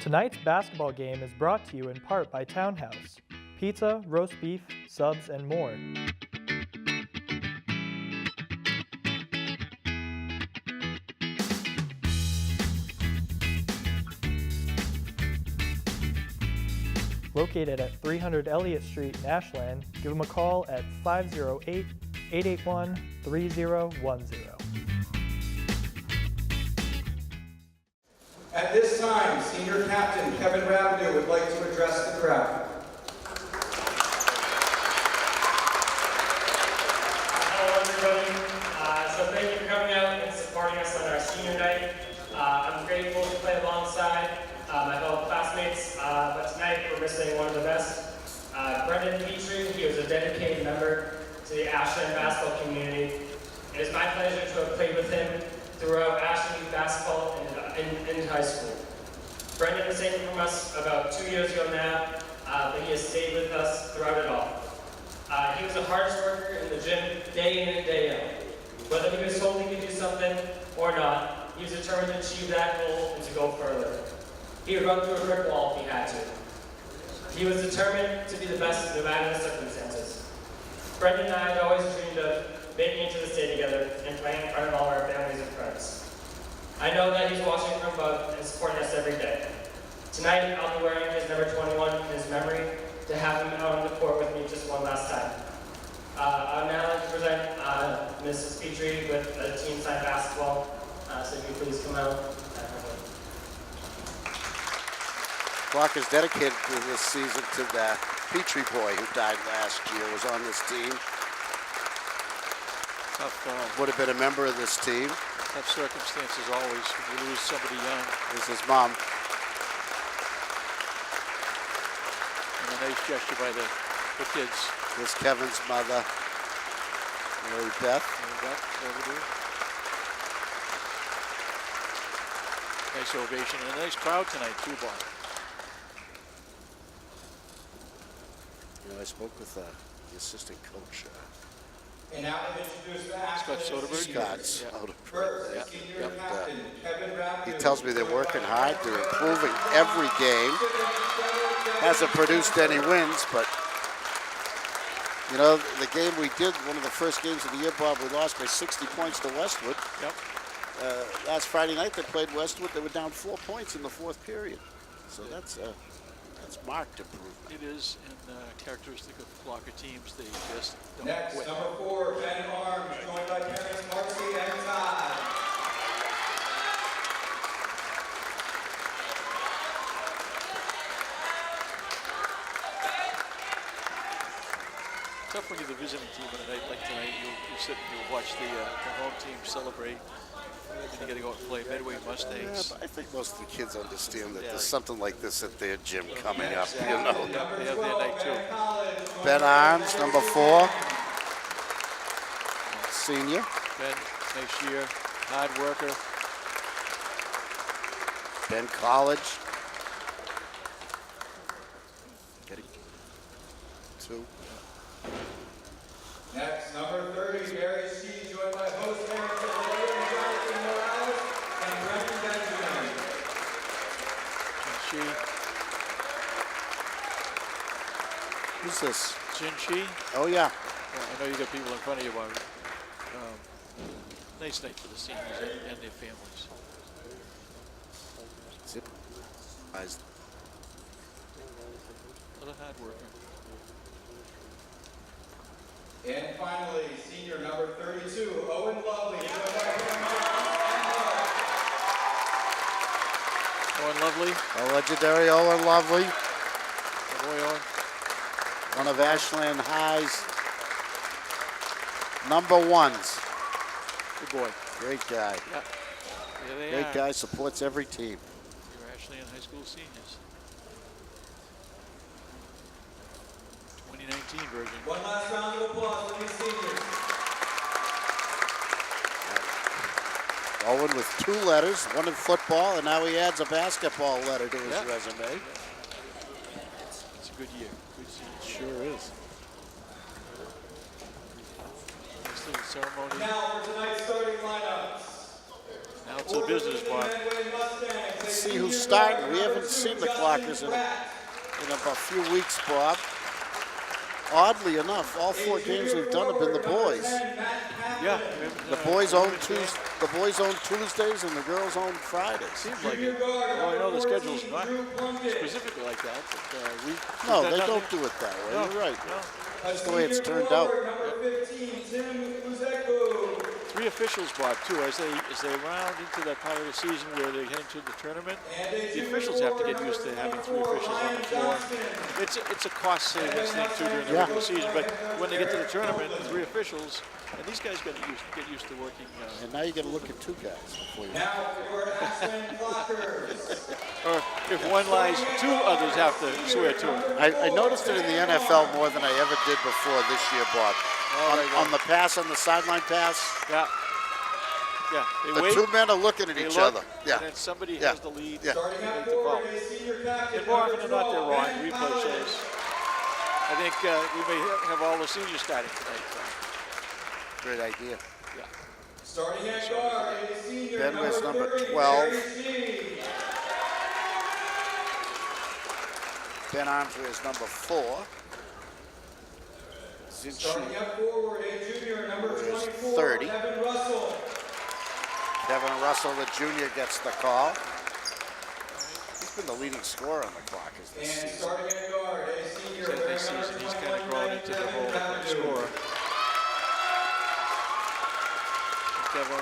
Tonight's basketball game is brought to you in part by Townhouse. Pizza, roast beef, subs, and more. Located at 300 Elliott Street in Ashland, give them a call at 508-881-3010. At this time, Senior Captain Kevin Rabideau would like to address the crowd. Hello everybody. So thank you for coming out and supporting us on our senior night. I'm grateful to play alongside my fellow classmates, but tonight we're missing one of the best. Brendan Petrie, he was a dedicated member to the Ashland basketball community. It is my pleasure to have played with him throughout Ashland youth basketball and in high school. Brendan was taken from us about 2 years ago now, but he has stayed with us throughout it all. He was the hardest worker in the gym day in and day out. Whether he was told he could do something or not, he was determined to achieve that goal and to go further. He would run through a brick wall if he had to. He was determined to be the best no matter the circumstances. Brendan and I had always dreamed of making it to the state together and playing in front of all our families and friends. I know that he's watching from above and supporting us every day. Tonight, I'll be wearing his number 21 in his memory to have him out on the court with me just one last time. I'll now like to present Mrs. Petrie with a team signed basketball. So if you please come out. Clark is dedicated to this season to the Petrie boy who died last year, was on this team. Would have been a member of this team. Tough circumstances always when you lose somebody young. This is his mom. And a nice gesture by the kids. This is Kevin's mother, Mary Beth. Nice ovation and a nice crowd tonight too, Bob. You know, I spoke with the assistant coach. And now I've introduced the Scott Soderberg. Scott Soderberg. First, Yeah. Senior Captain Kevin Rabideau. He tells me they're working hard. They're improving every game. Hasn't produced any wins, but you know, the game we did, one of the first games of the year, Bob, we lost by 60 points to Westwood. Yep. Last Friday night they played Westwood. They were down 4 points in the fourth period. So that's marked improvement. It is, and characteristic of Blocker teams, they just don't Next, quit. number 4, Ben Arms, joined by parents Marcy and Todd. Tough when you're the visiting team on a night like tonight. You sit and you watch the home team celebrate. And you got to go out and play Medway Mustangs. Yeah, but I think most of the kids understand that Yeah. there's something like this at their gym coming up, Exactly. you know. Yeah, they have their night too. Ben Arms, number 4. Senior. Ben, nice year, hard worker. Ben College. Getting 2. Next, number 30, Mary C., joined by host parents of William Jonathan Morales and Brendan Benjamin. Jin Shi. Who's this? Jin Shi. Oh, yeah. I know you got people in front of you, Bobby. Nice night for the seniors and their families. Another hard worker. And finally, senior number 32, Owen Lovely, joined by Owen Lovely. A legendary Owen Lovely. Oh boy, Owen. One of Ashland High's number 1s. Good boy. Great guy. Yeah. There they Great are. guy, supports every team. Your Ashland High School seniors. 2019 version. One last round of applause for these seniors. Owen with 2 letters, 1 in football, and now he adds a basketball letter to his Yeah. resume. It's a good year. Good season. Sure is. Nice little ceremony. Now for tonight's starting lineups. Now it's a business, Bob. Medway Mustangs Let's see who's starting. We haven't seen the Clockers in a few weeks, Bob. Oddly enough, all 4 games we've done have been the boys. Yeah. The boys own Tuesdays and the girls own Fridays. Seems like it. Well, I know the schedule's not specifically like that. But, No, they don't do it that way. No, You're right. no. That's the way it's turned out. Number 15, Tim Uzeko. 3 officials, Bob, too, as they round into that part of the season where they're heading to the tournament. The officials have to get used to having 3 officials on the floor. It's a cost savings thing too during the regular season, but when they get to the tournament, 3 officials, and these guys get used to working. And now you got to look at 2 guys before you. Now for Ashland Clockers. Or if one lies, 2 others have to swear to it. I noticed it in the NFL more than I ever did before this year, Bob. On the pass, on the sideline pass. Yeah. Yeah. The wait, 2 men are looking at each other. Yeah. And then somebody has the lead. Yeah. Starting to at make the call. forward, a senior captain. And more often than not, they're number wrong. 12, Replay Ben shows. I think we may have all the seniors starting tonight. So. Great idea. Yeah. Starting at guard, a senior Ben was number 30, 12. Jerry Steve. Ben Armstrong is number 4. Starting at forward, a junior, number Who is 24, 30. Kevin Russell. Kevin Russell, the junior, gets the call. He's been the leading scorer on the Clockers this And season. starting at guard, a senior, So wearing this number season, he's kind 21, of grown into the Kevin role of a Papadou. scorer. Kevin,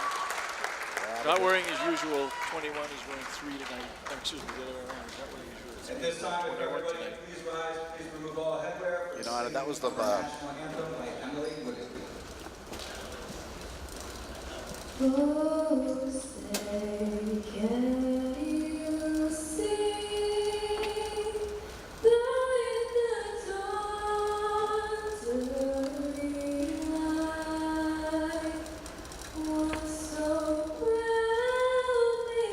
not wearing his usual 21, he's wearing 3 tonight. Excuse me, the other way around. He's not wearing his usual At this time, if 21 everybody tonight. please rise, please remove all headwear. for You know, that was the national anthem by Emily Wood. Oh, say, can you see the dawn's early light? Once so proudly we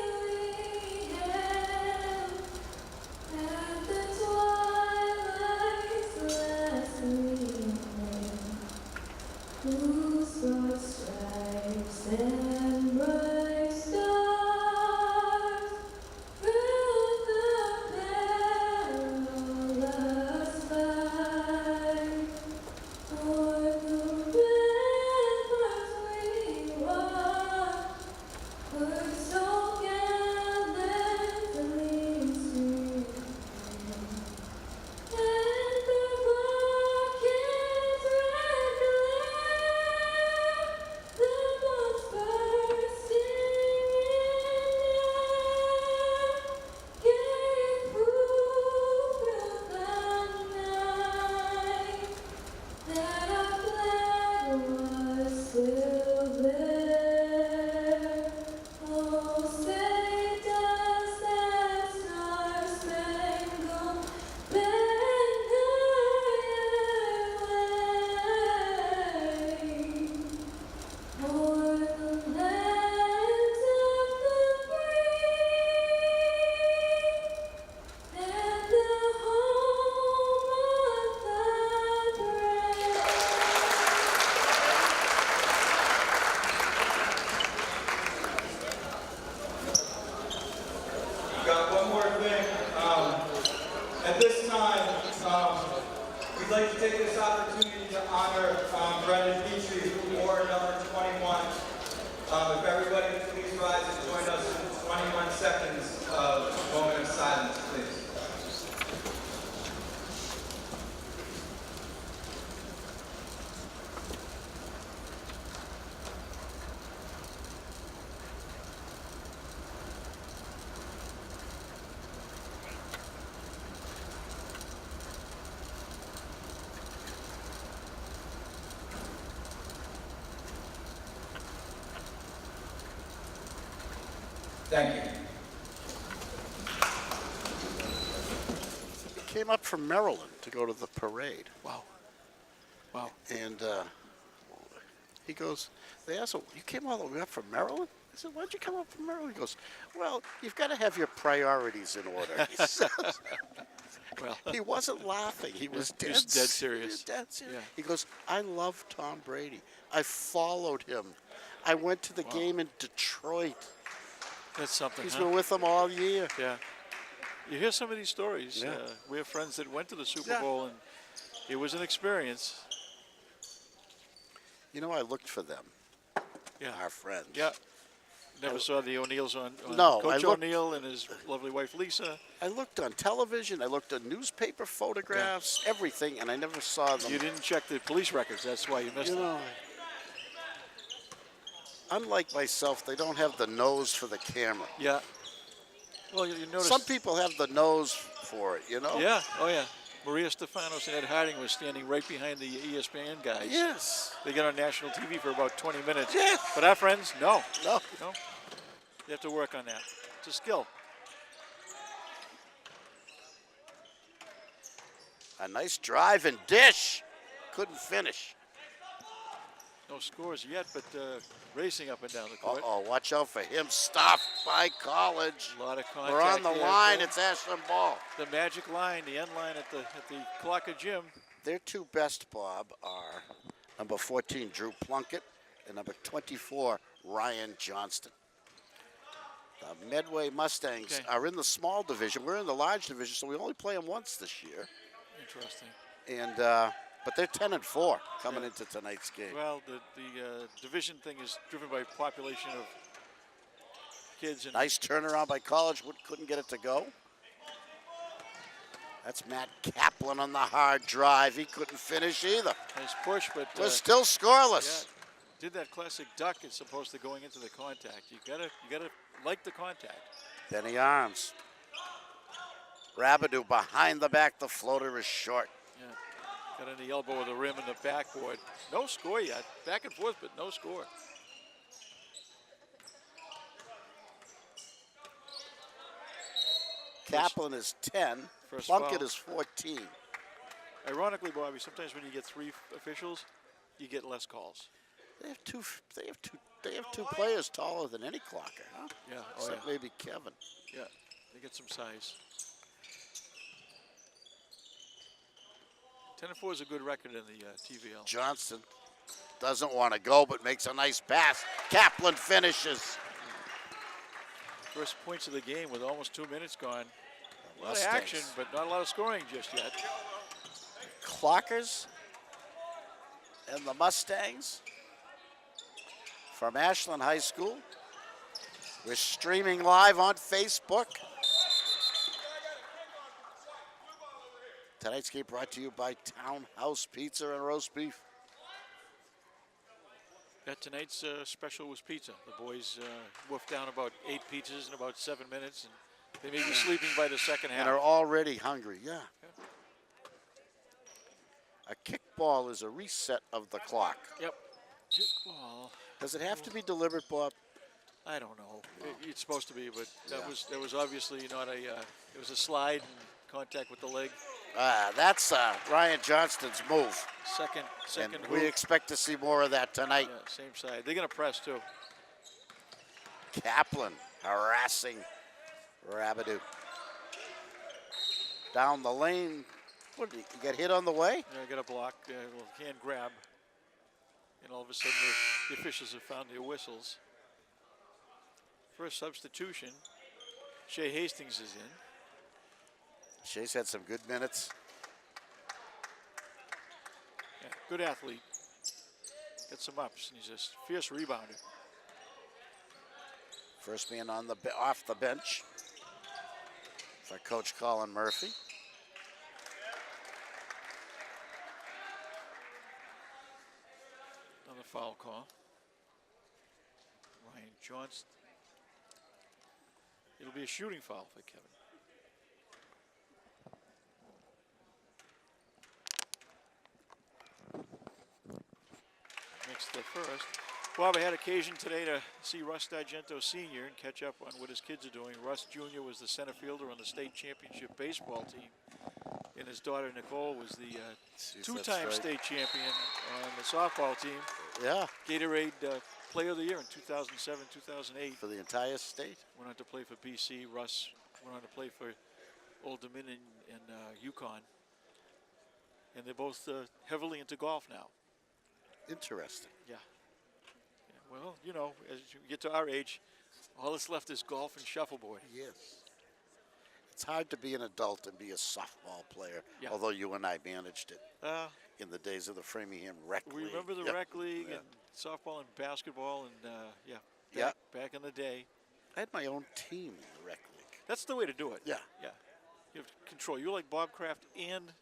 hailed at the twilight's last gleaming, whose broad stripes and bright stars filled the perilous fight. O'er the ramparts we watched, were so gallantly streaming, and the rocket's red glare, the bombs bursting in air, gave proof through the night that our flag was still there. Oh, say does that star-spangled banner wave o'er the lands of the free and the home of the brave? We've got one more thing. At this time, we'd like to take this opportunity to honor Brendan Petrie, who wore number 21. If everybody could please rise and join us in 21 seconds of moment of silence, please. Thank you. He came up from Maryland to go to the parade. Wow. Wow. And he goes, they asked him, you came all the way up from Maryland? I said, why'd you come up from Maryland? He goes, well, you've got to have your priorities in order. He says. Well, He wasn't laughing. He was He was dead serious. He was dead serious. Yeah. He goes, I love Tom Brady. I followed him. I went to the game in Detroit. That's something, He's huh? been with them all year. Yeah. You hear some of these stories. Yeah. We have friends that went to the Super Yeah. Bowl, and it was an experience. You know, I looked for them. Yeah. Our friends. Yeah. Never saw the O'Neills on No, I Coach looked- O'Neill and his lovely wife Lisa. I looked on television. I looked at newspaper photographs, everything, and I never saw them. You didn't check the police records. That's why you missed You it. know, unlike myself, they don't have the nose for the camera. Yeah. Well, you notice. Some people have the nose for it, you know? Yeah. Oh, yeah. Maria Stefanos and Ed Harding was standing right behind the ESPN guys. Yes. They get on national TV for about 20 minutes. Yeah. But our friends, no. No. No. You have to work on that. It's a skill. A nice drive and dish. Couldn't finish. No scores yet, but racing up and down the court. Uh-oh, watch out for him. Stopped by College. A lot of contact. We're on the there. line. It's Ashland ball. The magic line, the end line at the Clocker Gym. Their two best, Bob, are number 14, Drew Plunkett, and number 24, Ryan Johnston. The Medway Mustangs are in the small division. We're in the large division, so we only play them once this year. Interesting. And but they're 10-4 coming into tonight's game. Well, the division thing is driven by population of kids. And Nice turnaround by College. Couldn't get it to go. That's Matt Kaplan on the hard drive. He couldn't finish either. nice push, but We're still scoreless. yeah, did that classic duck as opposed to going into the contact. You gotta like the contact. Benny Arms. Rabidou behind the back. The floater is short. Yeah. Got on the elbow of the rim and the backboard. No score yet. Back and forth, but no score. Kaplan is 10. First Plunkett foul. is 14. Ironically, Bobby, sometimes when you get three officials, you get less calls. They have two players taller than any clocker, huh? Yeah. Oh, Except yeah. maybe Kevin. Yeah. They get some size. 10-4 is a good record in the TVL. Johnston doesn't want to go, but makes a nice pass. Kaplan finishes. First points of the game with almost 2 minutes gone. A lot of Mustangs. action, but not a lot of scoring just yet. Clockers and the Mustangs from Ashland High School. We're streaming live on Facebook. Tonight's game brought to you by Townhouse Pizza and Roast Beef. Yeah, tonight's special was pizza. The boys wolfed down about 8 pizzas in about 7 minutes, and they may be sleeping by the second half. And are already hungry, yeah. A kickball is a reset of the clock. Yep. Kickball. Does it have to be delivered, Bob? I don't know. It's supposed to be, but that was obviously not a. It was a slide and contact with the leg. That's Ryan Johnston's move. Second And move. we expect to see more of that tonight. Yeah, same side. They're gonna press too. Kaplan harassing Rabidou. Down the lane. What did he get hit on the way? Yeah, got a block, a little hand grab, and all of a sudden the officials have found their whistles. First substitution, Shea Hastings is in. Shea's had some good minutes. Yeah, good athlete. Got some ups, and he's a fierce rebounder. First man on the off the bench for Coach Colin Murphy. Another foul call. Ryan Johnston. It'll be a shooting foul for Kevin. Makes the first. Bob, I had occasion today to see Russ D'Argento Sr. and catch up on what his kids are doing. Russ Jr. was the center fielder on the state championship baseball team, and his daughter Nicole was the two-time state champion on the softball team. Yeah, Gatorade Player of the Year in 2007, 2008. for the entire state. Went on to play for BC. Russ went on to play for Old Dominion and Yukon. And they're both heavily into golf now. Interesting. Yeah. Well, you know, as you get to our age, All that's left is golf and shuffleboard. Yes. It's hard to be an adult and be a softball player, Yeah. although you and I managed it Uh, in the days of the Framingham Rec we League. remember the Yep. rec league Yeah. and softball and basketball and Yeah. back in the day. I had my own team in the Rec League. That's the way to do it. Yeah. Yeah. You have control. You're like Bob Kraft and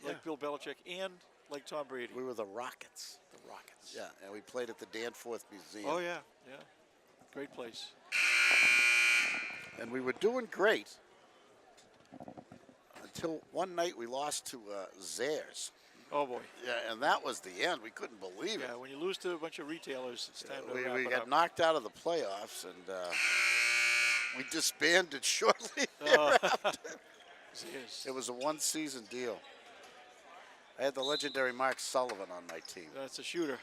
like Yeah. Bill Belichick and like Tom Brady. We were the Rockets. The Rockets. Yeah, and we played at the Danforth Museum. Oh, yeah. Yeah. Great place. And we were doing great until one night we lost to Zares. Oh, boy. Yeah, and that was the end. We couldn't believe it. Yeah, when you lose to a bunch of retailers, it's time to wrap We it got up. knocked out of the playoffs, and we disbanded shortly Oh. thereafter. Yes. It was a one-season deal. I had the legendary Mark Sullivan on my team. That's a shooter.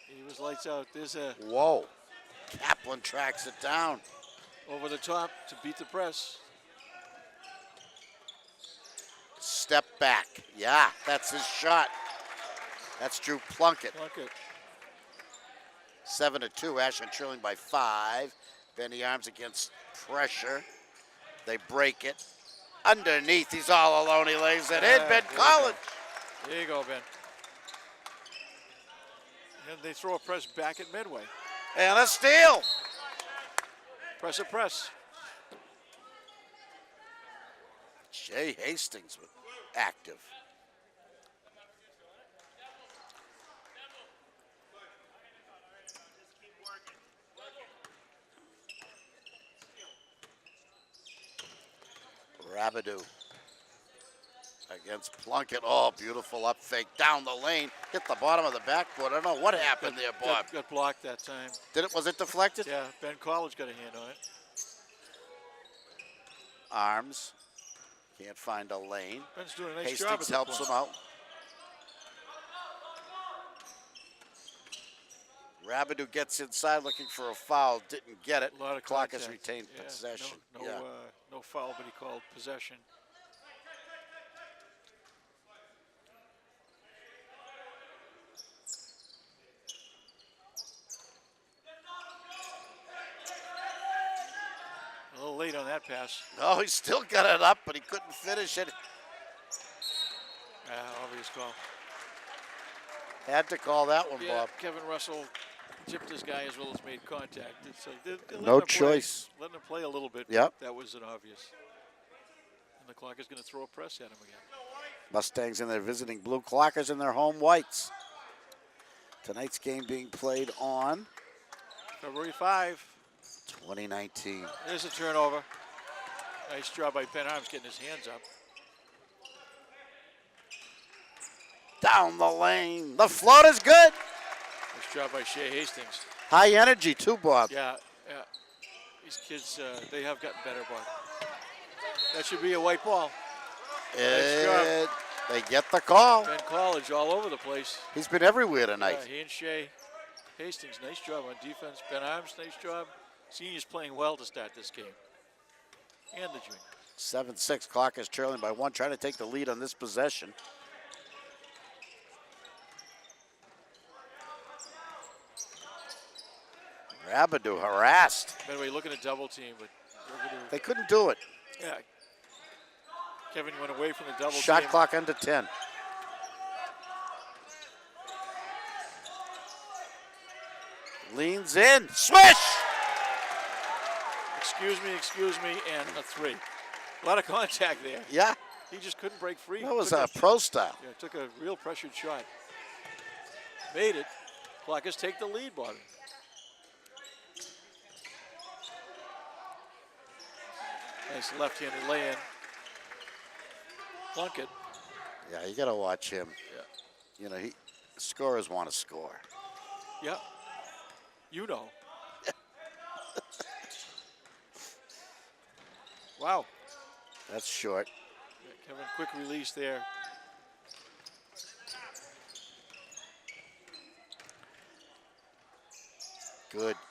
He was lights out. There's a Whoa. Kaplan tracks it down. over the top to beat the press. Step back. Yeah, that's his shot. That's Drew Plunkett. Plunkett. 7-2. Ashland trailing by 5. Benny Arms against pressure. They break it. Underneath, he's all alone. He lays it in. Yeah, Ben there you Collins. There you go, Ben. And they throw a press back at Medway. And a steal. Press a press. Jay Hastings was active. Rabidou against Plunkett. Oh, beautiful up fake down the lane. Hit the bottom of the backboard. I don't know what happened there, Bob. Got blocked that time. Was it deflected? Yeah, Ben College got a hand on it. Arms. Can't find a lane. Ben's doing a nice job at Hastings this helps point. him out. Rabidou gets inside looking for a foul. Didn't get it. A lot of Clock has contact. retained Yeah, possession. No, Yeah. no foul, but he called possession. A little late on that pass. Oh, he still got it up, but he couldn't finish it. Obvious call. Had to call that one, Yeah, Bob. Kevin Russell tipped his guy as well as made contact. It's like they're letting No him play- choice. Letting him play a little bit. Yep. That was an obvious. And the clock is going to throw a press at him again. Mustangs in their visiting blue, Clockers in their home whites. Tonight's game being played on February 5. 2019. There's a turnover. Nice job by Ben Arms getting his hands up. Down the lane. The float is good. Nice job by Shea Hastings. High energy too, Bob. Yeah. These kids, they have gotten better, but that should be a white ball. They get the call. Ben College all over the place. He's been everywhere tonight. He and Shea Hastings, nice job on defense. Ben Arms, nice job. Seniors playing well to start this game. And the junior. 7-6. Clockers trailing by 1, trying to take the lead on this possession. Rabidou harassed. Medway looking at double team, but They couldn't do it. yeah. Kevin went away from the double Shot team. clock under 10. Leans in. Swish! Excuse me, and a 3. A lot of contact there. Yeah, He just couldn't break free. that was Took a pro style. Yeah, took a real pressured shot. Made it. Clockers take the lead, Bobby. Nice left-handed lay-in. Plunkett. Yeah, you got to watch him. Yeah. You know, scorers want to score. Yeah. You know. Wow. That's short. Yeah, Kevin, quick release there.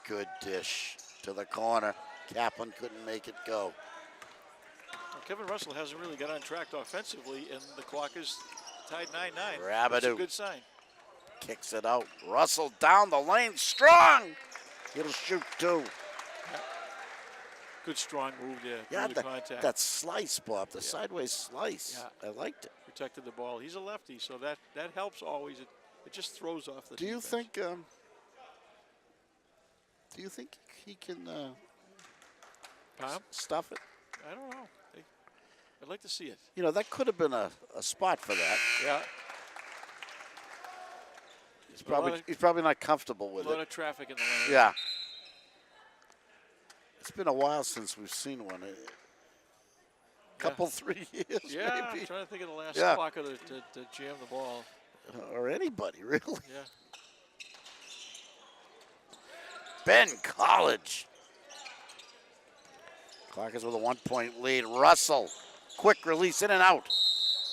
Good dish to the corner. Kaplan couldn't make it go. Well, Kevin Russell hasn't really got on track offensively, and the clock is tied 9-9. That's a Rabidou good sign. kicks it out. Russell down the lane, strong. He'll shoot too. Good strong move there. Yeah, through the contact. that slice, Bob, the sideways slice. Yeah. I liked it. Protected the ball. He's a lefty, so that helps always. It just throws off the Do you defense. think he can Tom? stuff it? I don't know. I'd like to see it. You know, that could have been a spot for that. Yeah. He's probably not comfortable with A lot it. of traffic in the lane. Yeah. It's been a while since we've seen one. Couple, 3 years, Yeah, I'm maybe. trying to think of the last Yeah. blocker to jam the ball. Or anybody, really. Yeah. Ben College. Clockers with a 1-point lead. Russell, quick release in and out.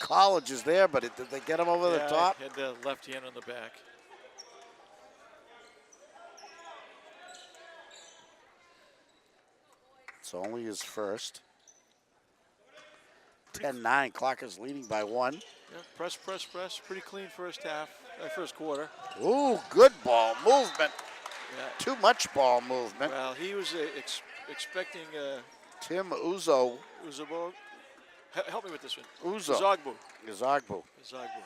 College is there, but did they get him over the top? Had the left hand on the back. It's only his first. 10-9. Clockers leading by 1. Yeah, press. Pretty clean first half, first quarter. Ooh, good ball movement. Yeah. Too much ball movement. Well, he was expecting Tim Uzo. Uzabo. Help me with this one. Uzo. Zogbu. Gazagbu.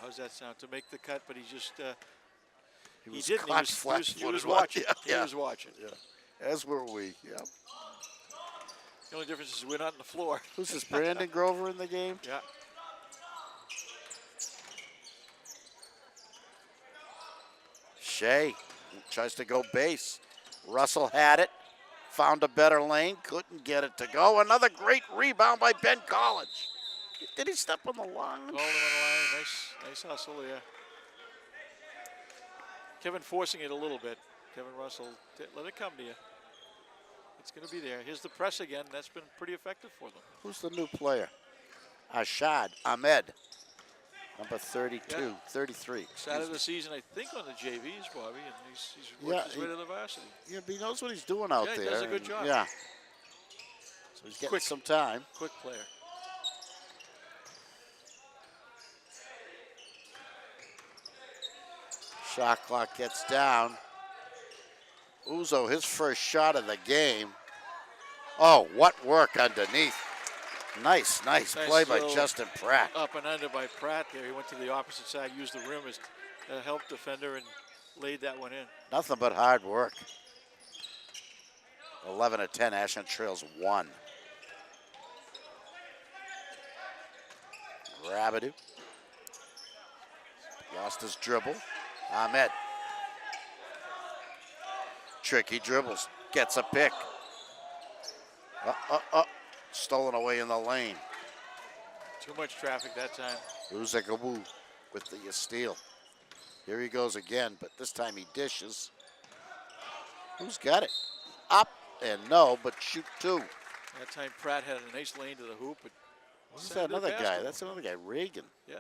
How's that sound? To make the cut, but he just He was didn't. caught He flat-footed. was watching. Yeah. He was watching. Yeah. As were we. Yeah. The only difference is we're not on the floor. Who's this, Brandon Grover in the game? Yeah. Shea tries to go base. Russell had it. Found a better lane. Couldn't get it to go. Another great rebound by Ben College. Did he step on the line? Called him on the line. Nice hustle there. Kevin forcing it a little bit. Kevin Russell, let it come to you. It's going to be there. Here's the press again. That's been pretty effective for them. Who's the new player? Ashad Ahmed. Number 32, 33. Started the season, I think, on the JVs, Bobby, and he's worked his way to the varsity. Yeah, but he knows what he's doing out Yeah, there. he does a good and- job. Yeah. So he's getting some time. Quick player. Shot clock gets down. Uzo, his first shot of the game. Oh, what work underneath. Nice Nice play by little Justin Pratt. Up and under by Pratt there. He went to the opposite side, used the rim as a help defender, and laid that one in. Nothing but hard work. 11-10, Ashland trails 1. Rabidou. Lost his dribble. Ahmed. Tricky dribbles. Gets a pick. Stolen away in the lane. Too much traffic that time. Uzekabu with the steal. Here he goes again, but this time he dishes. Who's got it? Up and no, but shoot 2. That time Pratt had a nice lane to the hoop. But Who's that another guy? That's another guy, Reagan. Yeah.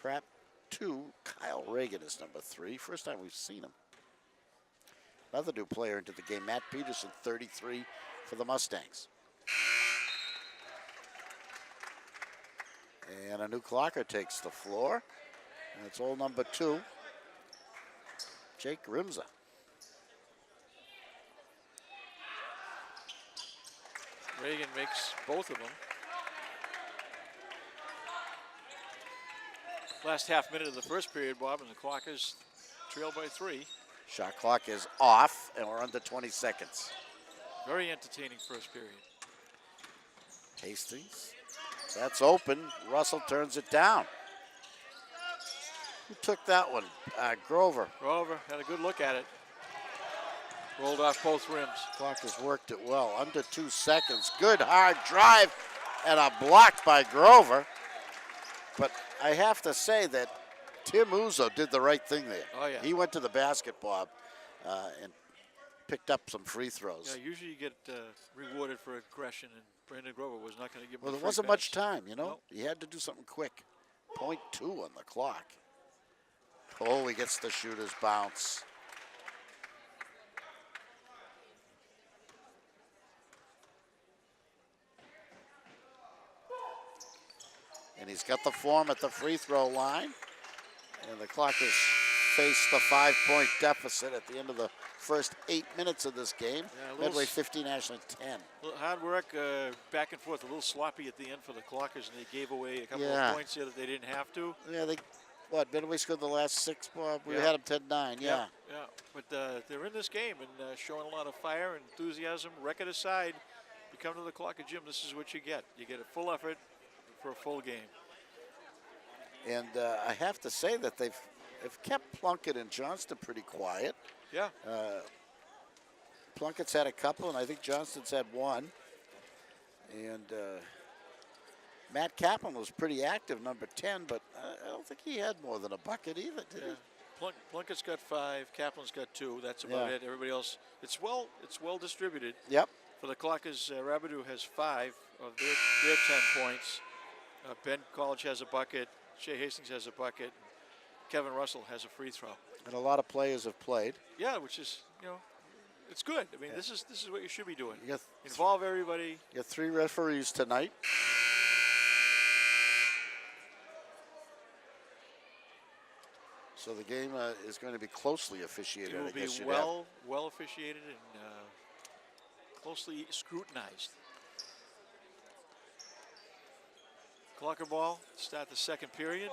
Pratt 2. Kyle Reagan is number 3. First time we've seen him. Another new player into the game, Matt Peterson, 33 for the Mustangs. And a new clocker takes the floor. And it's old number 2, Jake Rimza. Reagan makes both of them. Last half minute of the first period, Bob, and the Clockers trail by 3. Shot clock is off, and we're under 20 seconds. Very entertaining first period. Hastings, that's open. Russell turns it down. Who took that one? Grover. Grover had a good look at it. Rolled off both rims. Clock has worked it well. Under 2 seconds. Good hard drive and a block by Grover. But I have to say that Tim Uzo did the right thing there. Oh, yeah. He went to the basket, Bob, and picked up some free throws. Yeah, usually you get rewarded for aggression, and Brandon Grover was not going to give him Well, a there free wasn't pass. much time, you know. Nope. He had to do something quick. 0.2 on the clock. Oh, he gets the shooter's bounce. And he's got the form at the free throw line. And the Clockers face the 5-point deficit at the end of the first 8 minutes of this game. Yeah, a little Medway 15, Ashland 10. A little hard work, back and forth, a little sloppy at the end for the Clockers, and they gave away a couple Yeah. of points here that they didn't have to. Yeah, Medway scored the last 6, Bob? We Yeah. had them 10-9, yeah. Yeah, but they're in this game and showing a lot of fire and enthusiasm. Record aside, you come to the Clocker gym, this is what you get. You get a full effort for a full game. And I have to say that they've kept Plunkett and Johnston pretty quiet. Yeah. Plunkett's had a couple, and I think Johnston's had one. And Matt Kaplan was pretty active, number 10, but I don't think he had more than a bucket either, did he? Plunkett's got 5, Kaplan's got 2. That's about it. Everybody else, it's well distributed. Yep. For the Clockers, Rabideau has 5 of their 10 points. Ben College has a bucket. Shea Hastings has a bucket. Kevin Russell has a free throw. And a lot of players have played. Yeah, which is, it's good. I mean, this is what you should be doing. You got Involve everybody. You got 3 referees tonight. So the game is going to be closely officiated. It will I guess be you'd have. well officiated and closely scrutinized. Clocker ball, start the second period.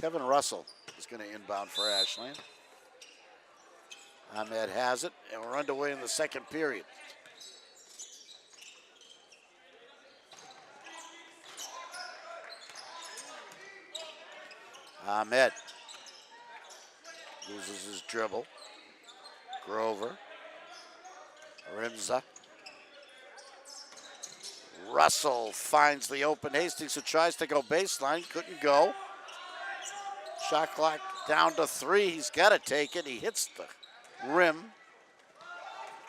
Kevin Russell is going to inbound for Ashland. Ahmed has it, and we're underway in the second period. Ahmed loses his dribble. Grover. Rimza. Russell finds the open Hastings, who tries to go baseline, couldn't go. Shot clock down to 3. He's got to take it. He hits the rim.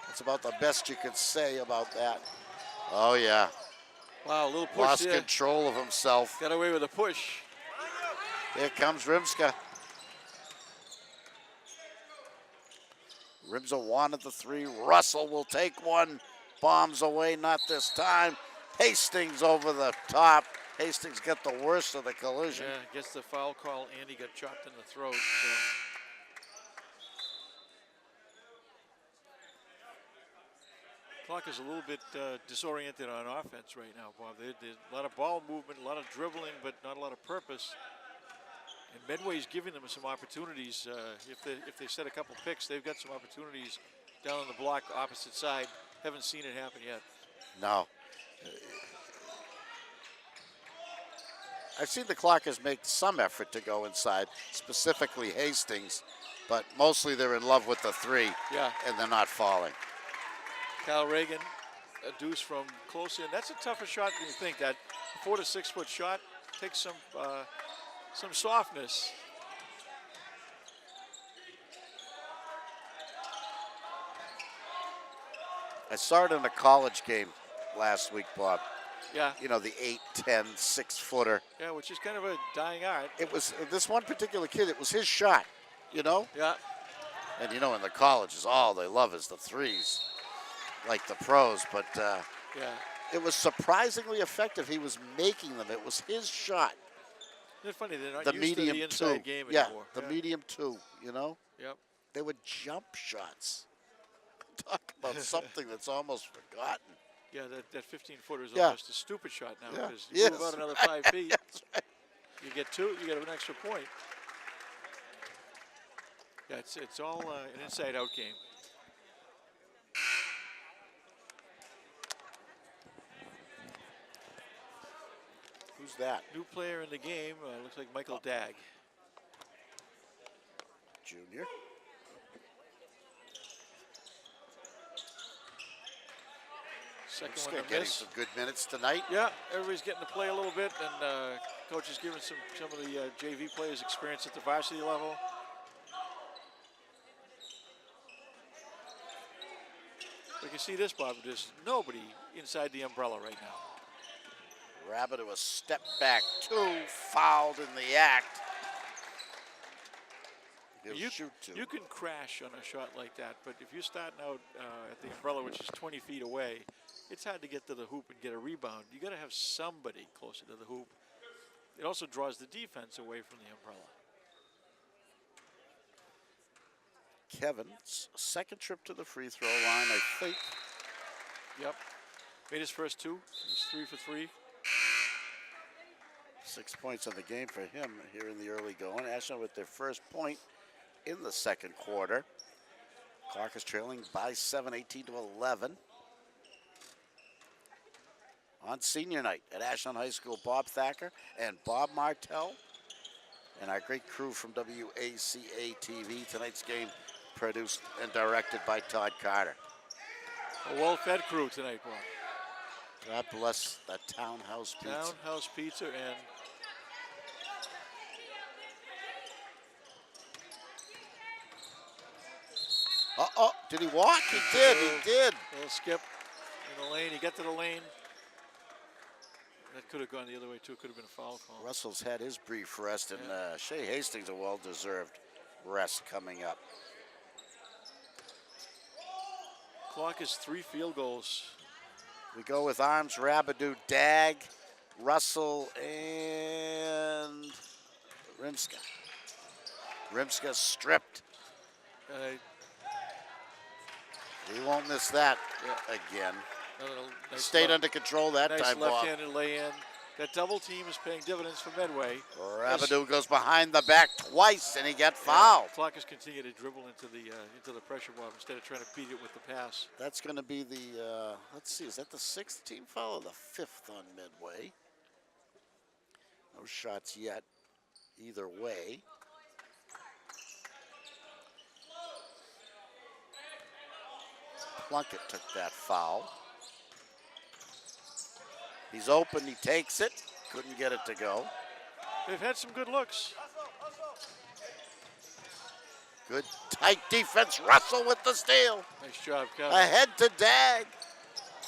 That's about the best you could say about that. Oh, yeah. Wow, a little push Lost there. control of himself. Got away with a push. Here comes Rimska. Rimza wanted the 3. Russell will take one. Bombs away, not this time. Hastings over the top. Hastings got the worst of the collision. Yeah, gets the foul call. Andy got chopped in the throat. Clock is a little bit disoriented on offense right now, Bob. There's a lot of ball movement, a lot of dribbling, but not a lot of purpose. And Medway's giving them some opportunities. If they set a couple picks, they've got some opportunities down on the block opposite side. Haven't seen it happen yet. No. I've seen the Clockers make some effort to go inside, specifically Hastings, but mostly they're in love with the 3, Yeah. and they're not falling. Kyle Reagan, a deuce from close in. That's a tougher shot than you think. That 4 to 6 foot shot takes some softness. I saw it in a college game last week, Bob. Yeah. You know, the 8, 10, 6-footer. Yeah, which is kind of a dying art. It was this one particular kid, it was his shot, you know? Yeah. And, you know, in the colleges, all they love is the 3s, like the pros. But Yeah. it was surprisingly effective. He was making them. It was his shot. It's funny, they're not The used to medium the inside 2. game Yeah, anymore. the medium 2, you know? Yep. They would jump shots. Talk about something that's almost forgotten. Yeah, that 15-footer is Yeah. almost a stupid shot now Yeah. because you Yes. move out another 5 feet. That's right. You get 2, you get an extra point. Yeah, it's all an inside-out game. Who's that? New player in the game, looks like Michael Dagg. Junior. Second He's one gonna to get miss. some good minutes tonight. Yeah, everybody's getting to play a little bit, and coach is giving some of the JV players experience at the varsity level. We can see this, Bob. There's nobody inside the umbrella right now. Rabbit to a step back 2, fouled in the act. He'll shoot 2. You can crash on a shot like that, but if you're starting out at the umbrella, which is 20 feet away, it's hard to get to the hoop and get a rebound. You got to have somebody closer to the hoop. It also draws the defense away from the umbrella. Kevin's second trip to the free throw line, I think. Yep. Made his first two. He's 3 for 3. 6 points on the game for him here in the early going. Ashland with their first point in the second quarter. Clark is trailing by 7, 18-11. On senior night at Ashland High School, Bob Thacker and Bob Martell and our great crew from WACA-TV. Tonight's game produced and directed by Todd Carter. A well-fed crew tonight, Bob. God bless the Townhouse Pizza. Townhouse Pizza and Did he walk? He did. He did. a little skip in the lane. He got to the lane. That could have gone the other way, too. Could have been a foul call. Russell's had his brief rest, and Shea Hastings a well-deserved rest coming up. Clock is 3 field goals. We go with arms, Rabidou, Dag, Russell, and Rimska. Rimska stripped. He won't miss that again. Nice Stayed under control that nice time, Bob. left-handed lay-in. That double team is paying dividends for Medway. Rabidou goes behind the back twice, and he got fouled. Clock has continued to dribble into the pressure, Bob, instead of trying to beat it with the pass. That's going to be the, let's see, is that the 6th team foul or the 5th on Medway? No shots yet, either way. Plunkett took that foul. He's open, he takes it. Couldn't get it to go. They've had some good looks. Good tight defense. Russell with the steal. Nice job, Kevin. Ahead to Dag.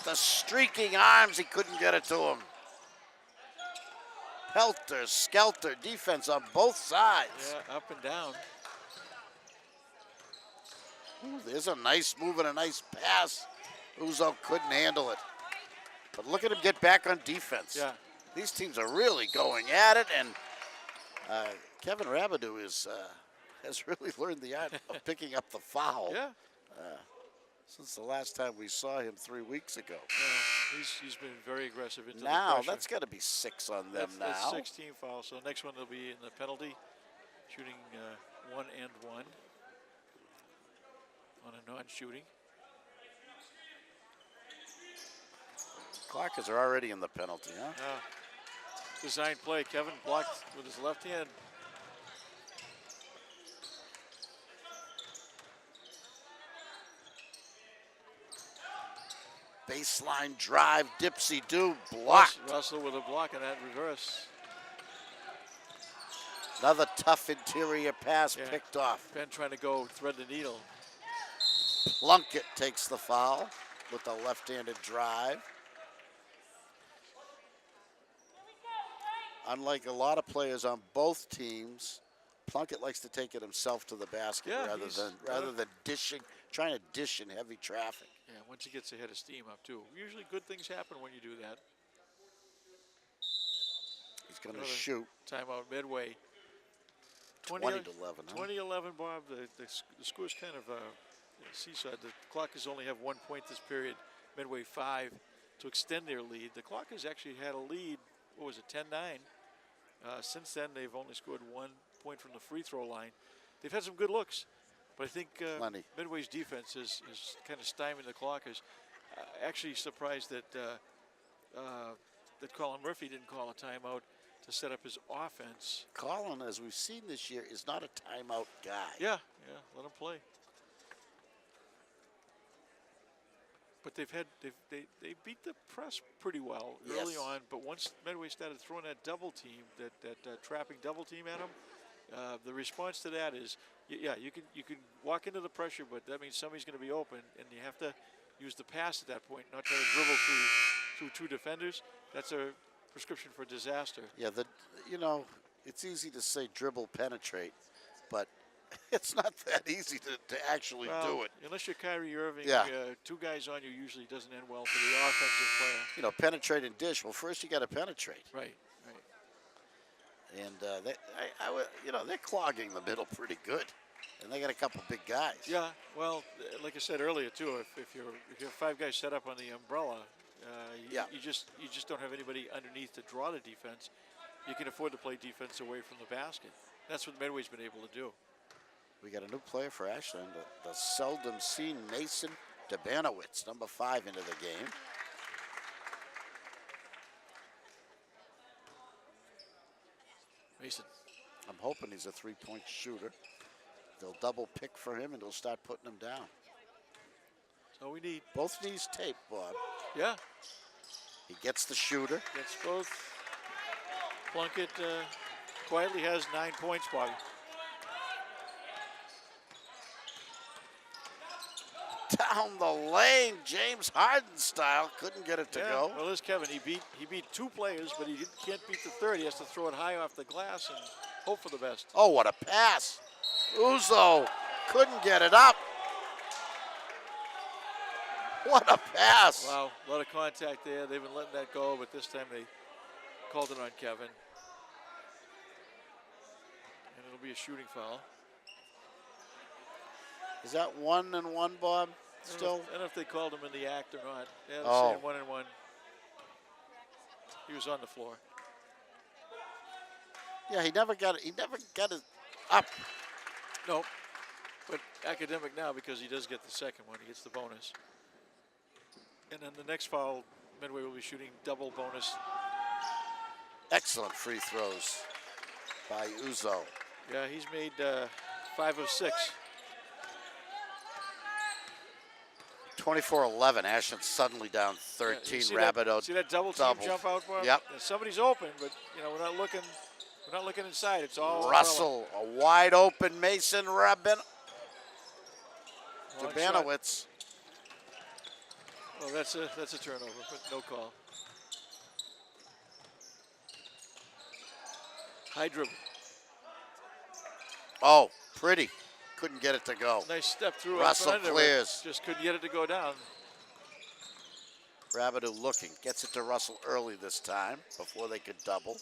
The streaking arms, he couldn't get it to him. Helter, skelter, defense on both sides. Yeah, up and down. Ooh, there's a nice move and a nice pass. Uzo couldn't handle it. But look at him get back on defense. Yeah. These teams are really going at it, and Kevin Rabidou has really learned the art of picking up the foul. Yeah. Since the last time we saw him 3 weeks ago. He's been very aggressive into Now, the pressure. that's got to be 6 on them That's now. 16 fouls. So next one will be in the penalty, shooting 1 and 1 on a non-shooting. Clockers are already in the penalty, huh? Design play. Kevin blocked with his left hand. Baseline drive, dipsy-do, blocked. Russell with a block in that reverse. Another tough interior pass picked off. Ben trying to go thread the needle. Plunkett takes the foul with the left-handed drive. Unlike a lot of players on both teams, Plunkett likes to take it himself to the basket rather than dishing, trying to dish in heavy traffic. Yeah, once he gets ahead of steam up too. Usually good things happen when you do that. He's going to shoot. Timeout Medway. 20-11. 2011, Bob. The score's kind of seesawed. The Clockers only have 1 point this period. Medway 5 to extend their lead. The Clockers actually had a lead. What was it? 10-9. Since then, they've only scored 1 point from the free throw line. They've had some good looks, but I think Medway's defense is kind of stymied the Clockers. Actually surprised that that Colin Murphy didn't call a timeout to set up his offense. Colin, as we've seen this year, is not a timeout guy. Yeah, let him play. But they beat the press pretty well early on. But once Medway started throwing that double team, that trapping double team at them, the response to that is, you can walk into the pressure, but that means somebody's going to be open, and you have to use the pass at that point, not try to dribble through 2 defenders. That's a prescription for disaster. Yeah, it's easy to say dribble penetrate, but it's not that easy to actually do it. Unless you're Kyrie Irving, 2 guys on you usually doesn't end well for the offensive player. Penetrate and dish. Well, first you got to penetrate. Right. And they're clogging the middle pretty good. And they got a couple big guys. Yeah, well, like I said earlier too, if you have 5 guys set up on the umbrella, you just don't have anybody underneath to draw the defense. You can afford to play defense away from the basket. That's what Medway's been able to do. We got a new player for Ashland, the seldom seen Mason Debanowitz, number 5 into the game. Mason. I'm hoping he's a 3-point shooter. They'll double pick for him and they'll start putting him down. That's all we need. Both knees taped, Bob. Yeah. He gets the shooter. Gets both. Plunkett quietly has 9 points, Bobby. Down the lane, James Harden style. Couldn't get it to go. Well, there's Kevin. He beat 2 players, but he can't beat the third. He has to throw it high off the glass and hope for the best. Oh, what a pass. Uzo couldn't get it up. What a pass. Wow, a lot of contact there. They've been letting that go, but this time they called it on Kevin. And it'll be a shooting foul. Is that 1-and-1, Bob? Still? I don't know if they called him in the act or not. Yeah, they're Oh. saying 1-and-1. He was on the floor. Yeah, he never got it. He never got it up. Nope. But academic now because he does get the second one. He gets the bonus. And then the next foul, Medway will be shooting double bonus. Excellent free throws by Uzo. Yeah, he's made 5 of 6. 24-11. Ashland suddenly down 13. Rabideau. See that double team doubled. jump out for him? Yep. And somebody's open, but we're not looking. We're not looking inside. It's all Russell, a wide open Mason Long Debanowitz. Well, that's a turnover, but no call. High dribble. Oh, pretty. Couldn't get it to go. Nice step through. Russell up and under, clears. Just couldn't get it to go down. Rabideau looking. Gets it to Russell early this time before they could double.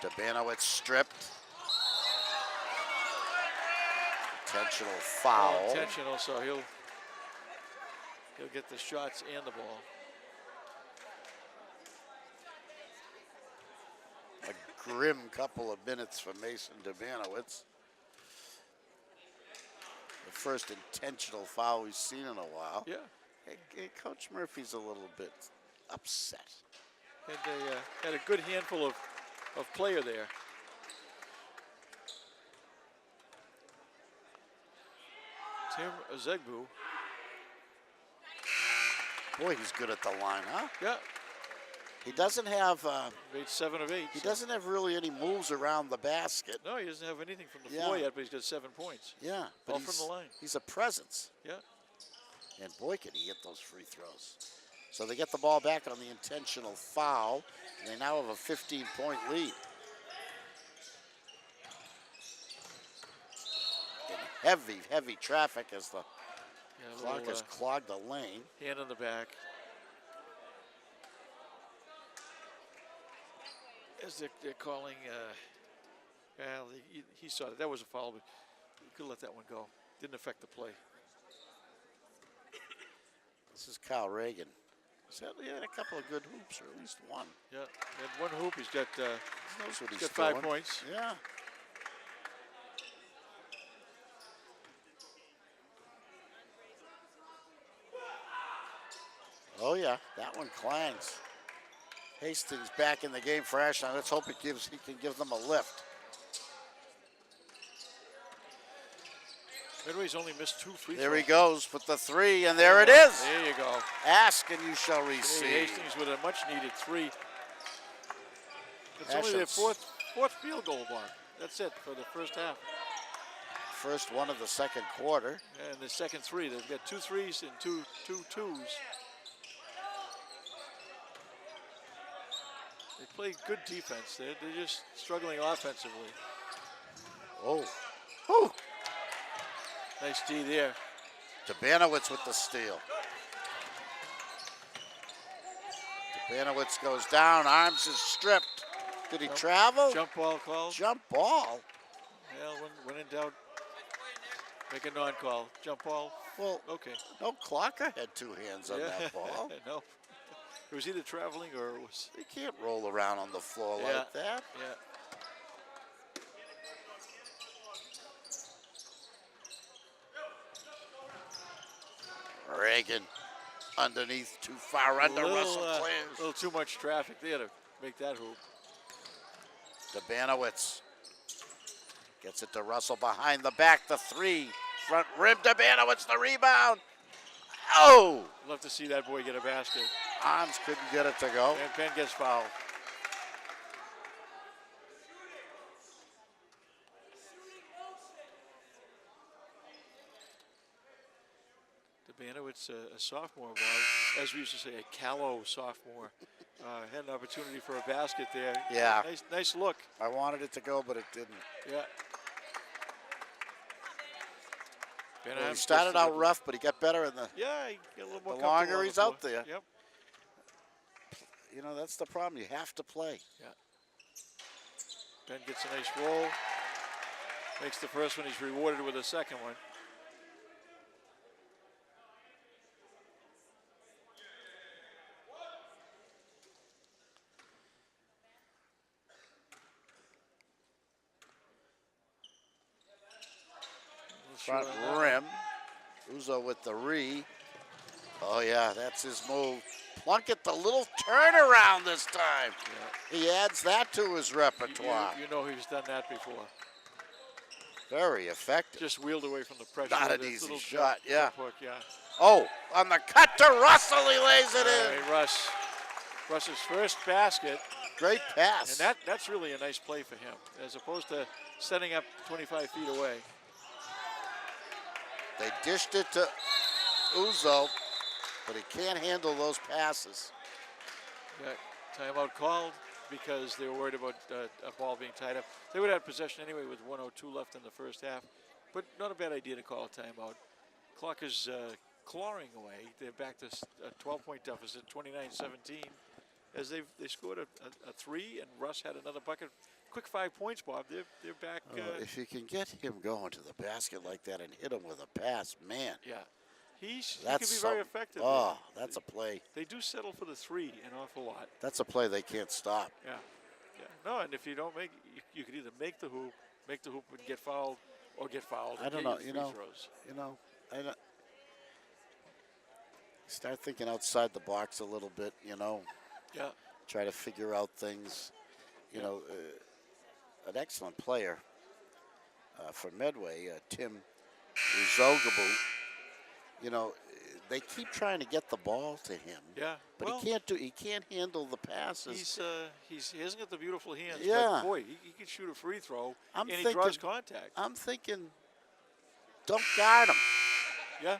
Debanowitz stripped. Intentional foul. Intentional, so he'll get the shots and the ball. A grim couple of minutes for Mason Debanowitz. The first intentional foul we've seen in a while. Yeah. Hey, Coach Murphy's a little bit upset. Had a good handful of player there. Tim Azegbu. Boy, he's good at the line, huh? Yeah. He doesn't have. Made 7 of 8. He doesn't have really any moves around the basket. No, he doesn't have anything from the floor yet, but he's got 7 points. Yeah, but all from the line. He's a presence. Yeah. And boy, can he hit those free throws. So they get the ball back on the intentional foul, and they now have a 15-point lead. In heavy, heavy traffic as the clock has clogged the lane. Hand on the back. As they're calling, well, he saw it. That was a foul, but he could let that one go. Didn't affect the play. This is Kyle Reagan. He had a couple of good hoops, or at least one. Yeah, and one hoop. He's got, He knows what he's got doing. 5 points. Yeah. Oh yeah, that one clangs. Hastings back in the game for Ashland. Let's hope he can give them a lift. Medway's only missed 2 free throws. There he goes with the 3, and there it is. There you go. Ask and you shall receive. Hastings with a much-needed 3. It's only their fourth field goal block. That's it for the first half. First one of the second quarter. And the second 3. They've got 2 threes and two twos. They play good defense. They're just struggling offensively. Oh. Whew. Nice D there. Debanowitz with the steal. Debanowitz goes down. Arms is stripped. Did he travel? Jump ball called. Jump ball? Well, when in doubt, make a non-call. Jump ball. Well, Okay. no, Clocker had 2 hands on that ball. No. It was either traveling or it was. You can't roll around on the floor Yeah. like that. Yeah. Reagan underneath, too far under Russell A clears. little too much traffic there to make that hoop. Dabanowitz gets it to Russell behind the back, the 3. Front rim, Dabanowitz, the rebound. Oh! Love to see that boy get a basket. Hans couldn't get it to go. And Penn gets fouled. Dabanowitz, a sophomore, Bob. As we used to say, a callow sophomore. Had an opportunity for a basket there. Yeah. Nice look. I wanted it to go, but it didn't. Yeah. Well, he started out rough, but he got better in the. Yeah, he got a little more The comfortable longer on the he's floor. out there. Yep. You know, that's the problem. You have to play. Yeah. Ben gets a nice roll. Makes the first one. He's rewarded with a second one. Front rim. Uzo with the Oh, yeah, that's his move. Plunkett, the little turnaround this time. Yeah. He adds that to his repertoire. You know he's done that before. Very effective. Just wheeled away from the pressure. Not with an a easy little shot, jump yeah. hook, yeah. Oh, on the cut to Russell, he lays it All in. right, Russ's first basket. Great pass. And that's really a nice play for him, as opposed to setting up 25 feet away. They dished it to Uzo, but he can't handle those passes. Yeah, timeout called because they were worried about a ball being tied up. They would have possession anyway with 1:02 left in the first half, but not a bad idea to call a timeout. Clock is clawing away. They're back to a 12-point deficit, 29-17, as they scored a 3, and Russ had another bucket. Quick 5 points, Bob. They're back. If you can get him going to the basket like that and hit him with a pass, man. Yeah, he can That's be very something. effective. Oh, that's a play. They do settle for the 3 an awful lot. That's a play they can't stop. Yeah, yeah. No, and if you don't make, you could either make the hoop and get fouled, or get fouled. I And don't get know. your You free know. throws. You know. I don't. Start thinking outside the box a little bit. You know. Yeah. Try to figure out things. You know. An excellent player for Medway, Tim Uzogabu. You know, they keep trying to get the ball to him. Yeah. But well, he can't handle the passes. he hasn't got the beautiful hands. Yeah. But boy, he can shoot a free throw, I'm and he thinking- draws contact. I'm thinking, don't guard him, Yeah.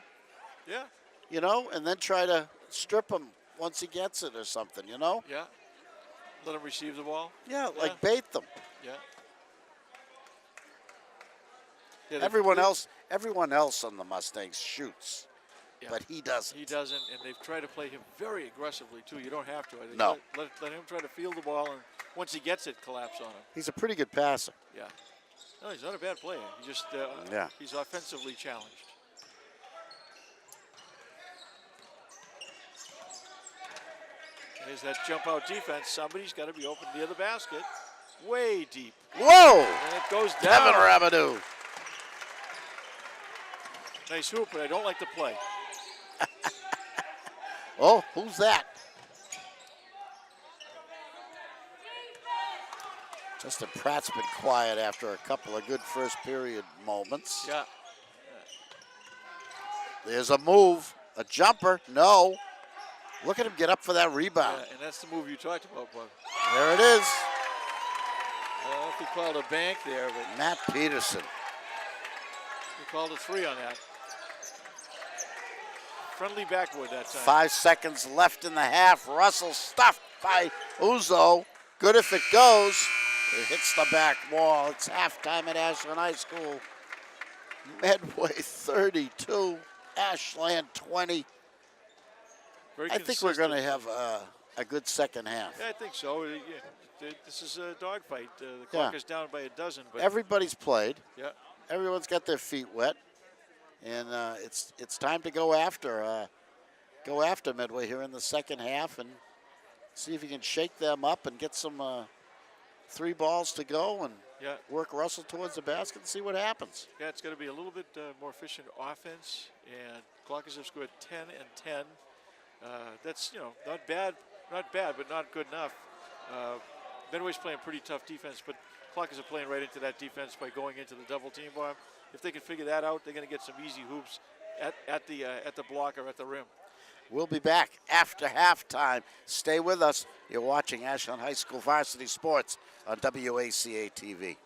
Yeah. you know, and then try to strip him once he gets it or something, you know? Yeah. Let him receive the ball. Yeah, like bait them. Yeah. Yeah, Everyone else on the Mustangs shoots, Yeah. but he doesn't. He doesn't, and they've tried to play him very aggressively too. You don't have to. I think No. Let him try to field the ball, and once he gets it, collapse on him. He's a pretty good passer. Yeah. No, he's not a bad player. He just Yeah. he's offensively challenged. There's that jump out defense. Somebody's got to be open near the basket, way deep, Whoa! and it goes Kevin down. Rabidou. Nice hoop, but I don't like the play. Oh, who's that? Justin Pratt's been quiet after a couple of good first period moments. Yeah. There's a move, a jumper. No. Look at him get up for that rebound. Yeah, and that's the move you talked about, Bug. There it is. I don't know if he called a bank there, but Matt Peterson. he called a 3 on that. Friendly backboard that time. 5 seconds left in the half. Russell stuffed by Uzo. Good if it goes. It hits the back wall. It's halftime at Ashland High School. Medway 32, Ashland 20. Very I think we're going to consistent. have a good second half. Yeah, I think so. This is a dogfight. The clock is down by a dozen. But Everybody's played. yeah, Everyone's got their feet wet, and it's time to go after Medway here in the second half and see if you can shake them up and get some 3 balls to go and yeah, work Russell towards the basket and see what happens. yeah. It's going to be a little bit more efficient offense, and Clockers have scored 10 and 10. That's not bad, but not good enough. Medway's playing pretty tough defense, but Clockers are playing right into that defense by going into the double team bomb. If they can figure that out, they're going to get some easy hoops at the block or at the rim. We'll be back after halftime. Stay with us. You're watching Ashland High School Varsity Sports on WACA-TV.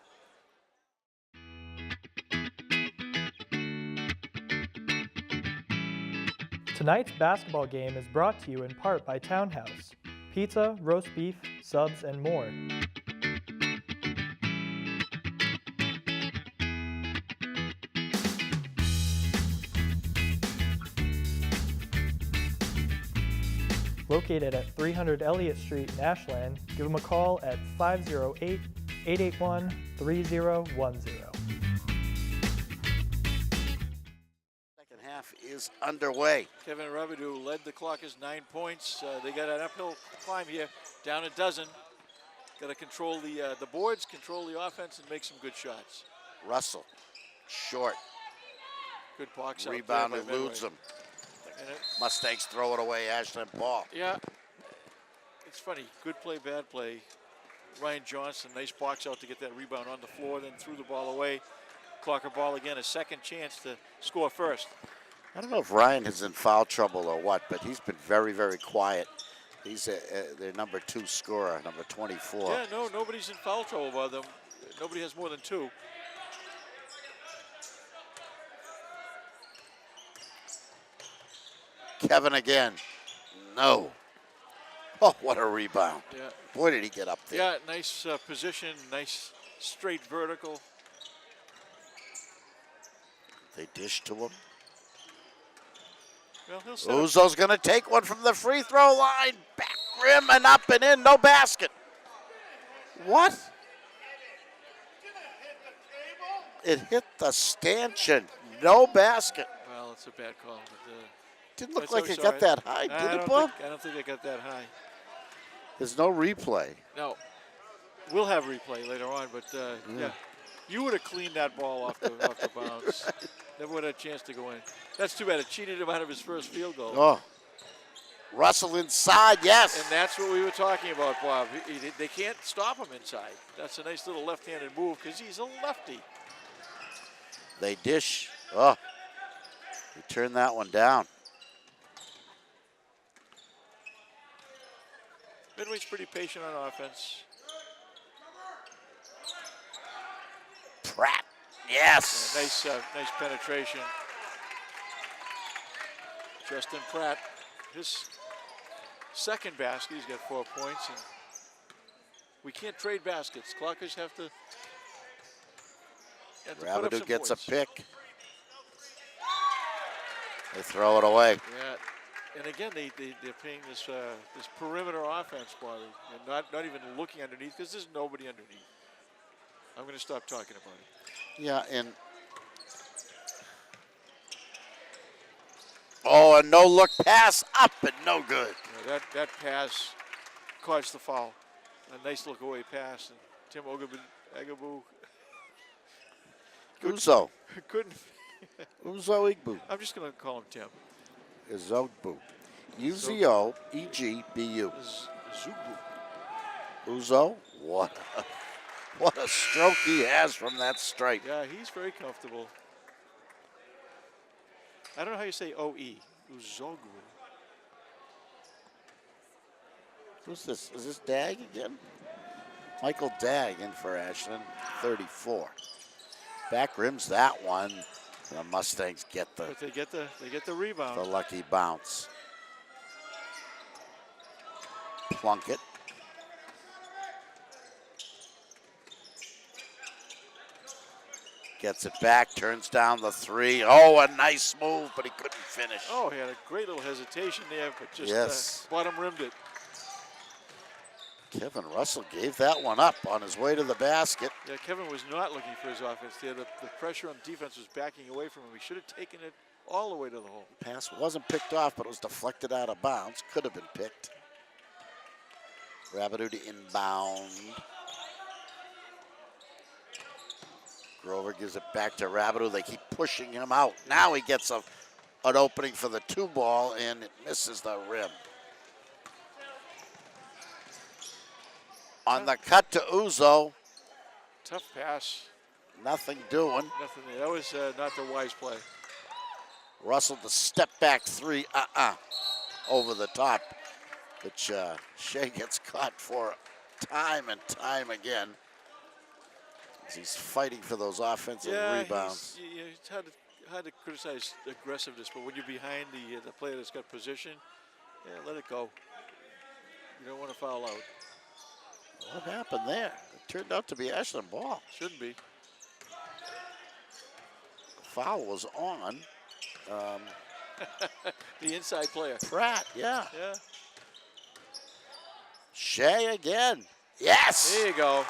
Tonight's basketball game is brought to you in part by Townhouse. Pizza, roast beef, subs, and more. Located at 300 Elliott Street in Ashland, give them a call at 508-881-3010. Second half is underway. Kevin Rabideau led the Clockers 9 points. They got an uphill climb here, down a dozen. Got to control the boards, control the offense, and make some good shots. Russell, short, Good box out rebound there by eludes Medway. him. And Mustangs throw it away, Ashland ball. yeah, it's funny. Good play, bad play. Ryan Johnson, nice box out to get that rebound on the floor, then threw the ball away. Clocker ball again, a second chance to score first. I don't know if Ryan is in foul trouble or what, but he's been very, very quiet. He's their number 2 scorer, number 24. Yeah, no, nobody's in foul trouble by them. Nobody has more than 2. Kevin again. No. Oh, what a rebound. Yeah, Boy, did he get up there. yeah, nice position, nice straight vertical. They dish to him. Well, he'll set up. Uzo's going to take one from the free throw line. Back rim and up and in. No basket. What? It hit the stanchion. No basket. Well, it's a bad call. But, Didn't look That's like always it got all that right. high, I did it, don't Bob? think- I don't think I got that high. There's no replay. No, we'll have replay later on, but yeah, you would have cleaned that ball off the bounce. Never would have a chance to go in. That's too bad. It cheated him out of his first field goal. Oh. Russell inside, yes. And that's what we were talking about, Bob. They can't stop him inside. That's a nice little left-handed move because he's a lefty. They dish. Oh. He turned that one down. Medway's pretty patient on offense. Pratt. Yes. Nice penetration. Justin Pratt, his second basket. He's got 4 points, and we can't trade baskets. Clockers have to put up Rabideau some gets points. a pick. They throw it away. Yeah, and again, they're playing this this perimeter offense, Bobby, and not even looking underneath because there's nobody underneath. I'm going to stop talking about it. Yeah, and oh, a no-look pass up and no good. Yeah, that pass caused the foul. A nice look-away pass, and Tim Agabu Uzo. couldn't. Uzo Igbu. I'm just going to call him Tim. Izogbu. Uzogbu. Zubu. Uzo. What a stroke he has from that strike. Yeah, he's very comfortable. I don't know how you say O-E. Uzogwu. Who's this? Is this Dag again? Michael Dag in for Ashland, 34. Back rims that one. The Mustangs get But they get the rebound. the lucky bounce. Plunkett. Gets it back, turns down the 3. Oh, a nice move, but he couldn't finish. Oh, he had a great little hesitation there, but just Yes. bottom rimmed it. Kevin Russell gave that one up on his way to the basket. Yeah, Kevin was not looking for his offense there. The pressure on defense was backing away from him. He should have taken it all the way to the hole. Pass wasn't picked off, but it was deflected out of bounds. Could have been picked. Rabideau to inbound. Grover gives it back to Rabideau. They keep pushing him out. Now he gets an opening for the 2-ball, and it misses the rim. On the cut to Uzo, Tough pass. nothing doing. Nothing there. That was not the wise play. Russell the step back 3, over the top, which Shea gets caught for time and time again. As he's fighting for those offensive rebounds. It's hard to criticize aggressiveness, but when you're behind the player that's got position, let it go. You don't want to foul out. What happened there? It turned out to be Ashland ball. Shouldn't be. Foul was on. The inside player. Pratt, yeah. Yeah. Shea again. Yes! There you go.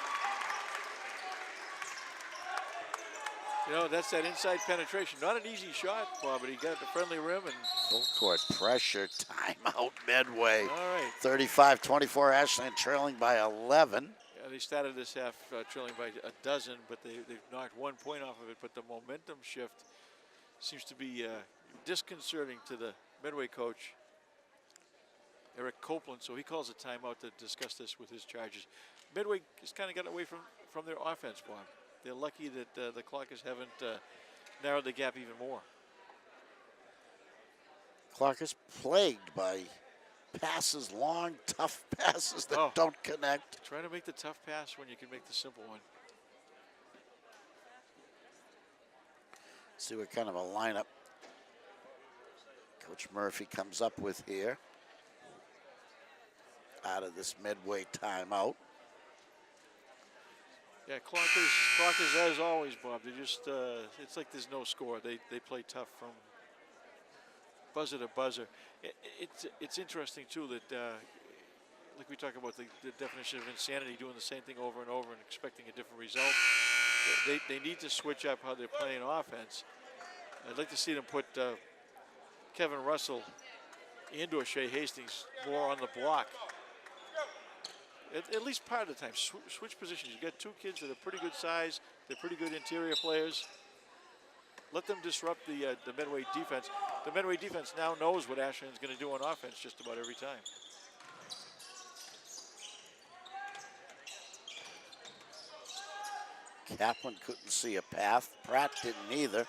You know, that's that inside penetration. Not an easy shot, Bob, but he got the friendly rim and Full court pressure, timeout Medway. all right. 35-24, Ashland trailing by 11. Yeah, they started this half trailing by a dozen, but they've knocked 1 point off of it. But the momentum shift seems to be disconcerting to the Medway coach, Eric Copeland. So he calls a timeout to discuss this with his charges. Medway has kind of gotten away from their offense, Bob. They're lucky that the Clockers haven't narrowed the gap even more. Clark is plagued by passes, long, tough passes that don't connect. Trying to make the tough pass when you can make the simple one. See what kind of a lineup Coach Murphy comes up with here out of this Medway timeout. Yeah, Clockers as always, Bob. They just it's like there's no score. They play tough from buzzer to buzzer. It's interesting too that like we talk about the definition of insanity, doing the same thing over and over and expecting a different result. They need to switch up how they're playing offense. I'd like to see them put Kevin Russell and or Shea Hastings more on the block. At least part of the time, switch positions. You got two kids that are pretty good size. They're pretty good interior players. Let them disrupt the Medway defense. The Medway defense now knows what Ashland's going to do on offense just about every time. Kaplan couldn't see a path. Pratt didn't either.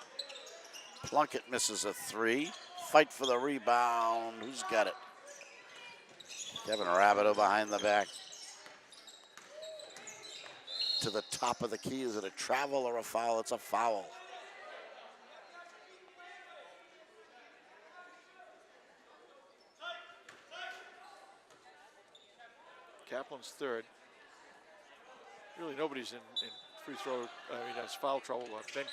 Plunkett misses a 3. Fight for the rebound. Who's got it? Kevin Rabideau behind the back. To the top of the key. Is it a travel or a foul? It's a foul. Kaplan's third. Really, nobody's in free throw. That's foul trouble. Ben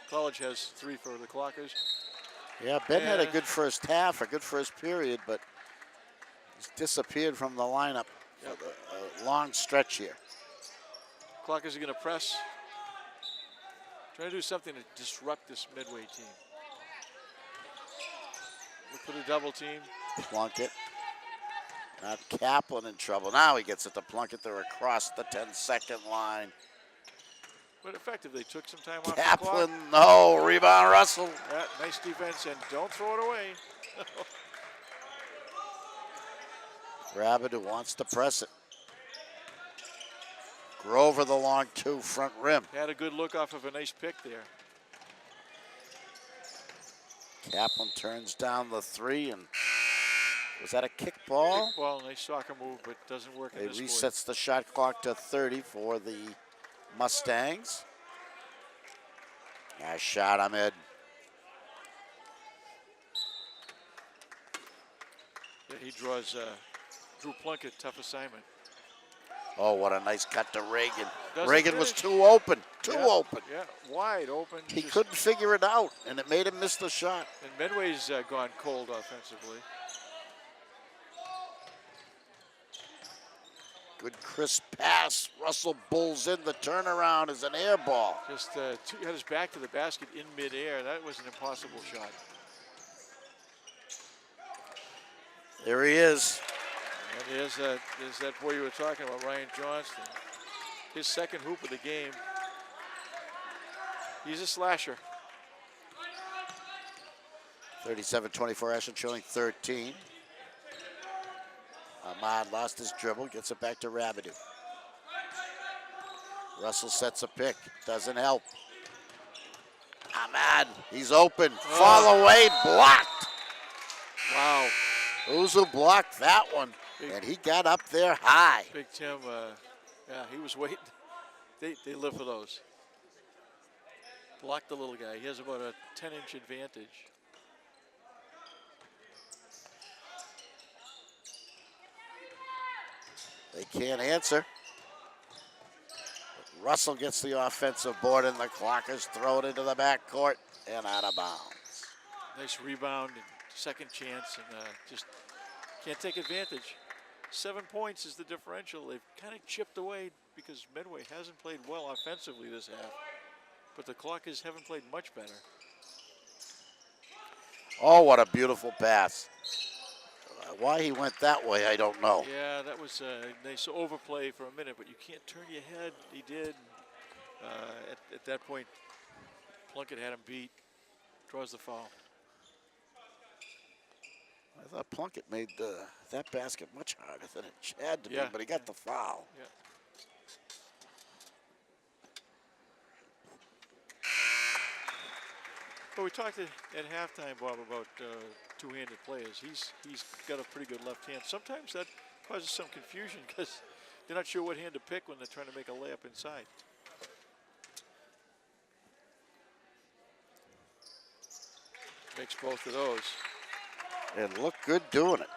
College has 3 for the Clockers. Yeah, Ben had a good first half, a good first period, but he's disappeared from the lineup for a long stretch here. Clockers are going to press. Trying to do something to disrupt this Medway team. Look for the double team. Plunkett. Not Kaplan in trouble. Now he gets it to Plunkett. They're across the 10-second line. But effective, they took some time off Kaplan, the clock. no. Rebound, Russell. Yeah, nice defense, and don't throw it away. Rabideau wants to press it. Grover the long 2 front rim. Had a good look off of a nice pick there. Kaplan turns down the 3, and was that a kick ball? Kick ball, nice soccer move, but doesn't work in It this resets sport. the shot clock to 30 for the Mustangs. Nice shot, Ahmed. Yeah, he draws Drew Plunkett, tough assignment. Oh, what a nice cut to Reagan. Doesn't Reagan was finish. too open, too open. Yeah, wide open. He just- couldn't figure it out, and it made him miss the shot. And Medway's gone cold offensively. Good crisp pass. Russell bulls in. The turnaround is an air ball. Just had his back to the basket in midair. That was an impossible shot. There he is. And there's that boy you were talking about, Ryan Johnston. His second hoop of the game. He's a slasher. 37-24, Ashland showing 13. Ahmad lost his dribble, gets it back to Rabideau. Russell sets a pick, doesn't help. Ahmad, he's open, fall away, blocked. Wow. Uzu blocked that one, and he got up there high. Big Tim, yeah, he was waiting. They live for those. Blocked the little guy. He has about a 10-inch advantage. They can't answer. Russell gets the offensive board, and the clock is thrown into the backcourt and out of bounds. Nice rebound and second chance, and just can't take advantage. 7 points is the differential. They've kind of chipped away because Medway hasn't played well offensively this half, but the Clockers haven't played much better. Oh, what a beautiful pass. Why he went that way, I don't know. Yeah, that was a nice overplay for a minute, but you can't turn your head. He did. At that point, Plunkett had him beat. Draws the foul. I thought Plunkett made that basket much harder than it had to be, but he got the foul. Yeah. But we talked at halftime, Bob, about two-handed players. He's got a pretty good left hand. Sometimes that causes some confusion because they're not sure what hand to pick when they're trying to make a layup inside. Makes both of those. And look good doing it.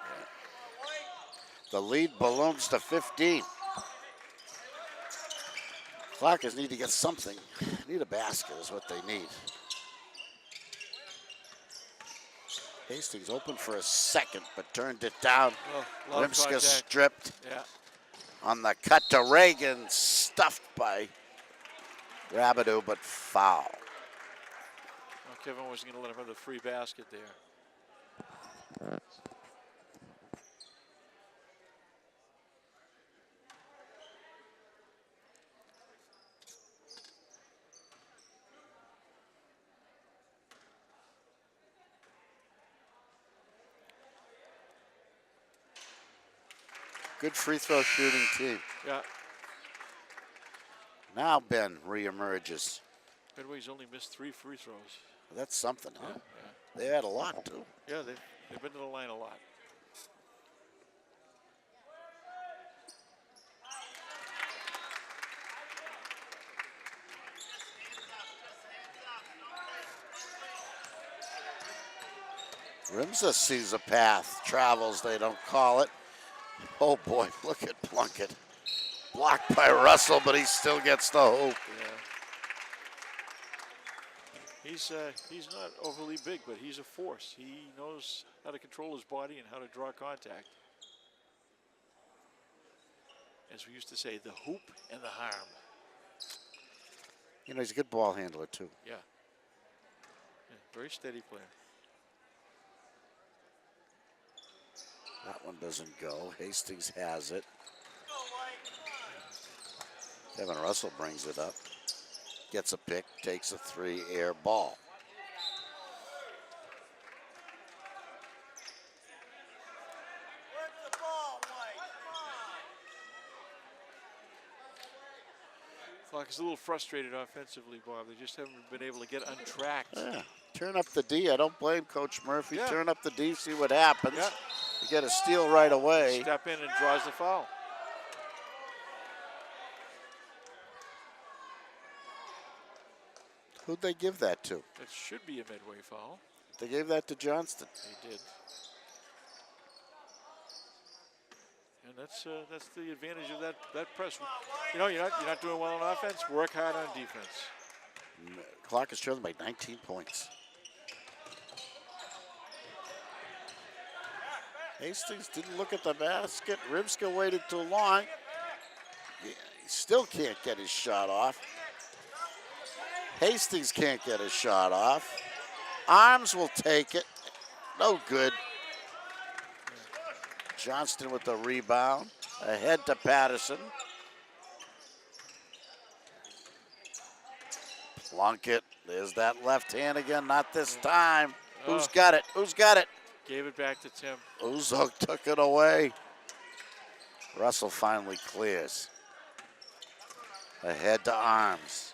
The lead balloons to 15. Clockers need to get something. Need a basket is what they need. Hastings open for a second, but turned it down. Rimska stripped. Yeah. On the cut to Reagan, stuffed by Rabideau, but foul. Well, Kevin wasn't going to let him have the free basket there. Good free throw shooting team. Yeah. Now Ben reemerges. Medway's only missed 3 free throws. That's something, huh? Yeah. They had a lot, too. Yeah, they've been to the line a lot. Rimza sees a path, travels, they don't call it. Oh boy, look at Plunkett. Blocked by Russell, but he still gets the hoop. Yeah. He's not overly big, but he's a force. He knows how to control his body and how to draw contact. As we used to say, the hoop and the harm. You know, he's a good ball handler, too. Yeah. Very steady player. That one doesn't go. Hastings has it. Kevin Russell brings it up. Gets a pick, takes a 3, air ball. Clock is a little frustrated offensively, Bob. They just haven't been able to get untracked. Yeah. Turn up the D. I don't blame Coach Murphy. Yeah. Turn up the D, see what happens. Yeah. You get a steal right away. Step in and draws the foul. Who'd they give that to? It should be a Medway foul. They gave that to Johnston. They did. And that's the advantage of that press. You know, you're not doing well on offense. Work hard on defense. Clock is trailing by 19 points. Hastings didn't look at the basket. Rimska waited too long. He still can't get his shot off. Hastings can't get his shot off. Arms will take it. No good. Johnston with the rebound. Ahead to Patterson. Plunkett. There's that left hand again. Not this time. Who's got it? Who's got it? Gave it back to Tim. Uzo took it away. Russell finally clears. Ahead to Arms.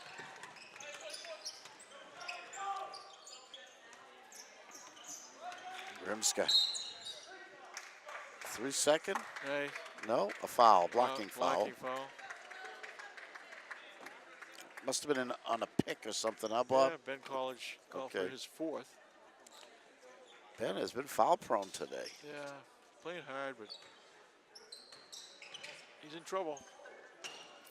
Grimska. 3 second? Hey. No, a foul, blocking foul. Blocking foul. Must have been on a pick or something, huh, Bob? Yeah, Ben College called for his 4th. Ben has been foul prone today. Yeah, playing hard, but he's in trouble.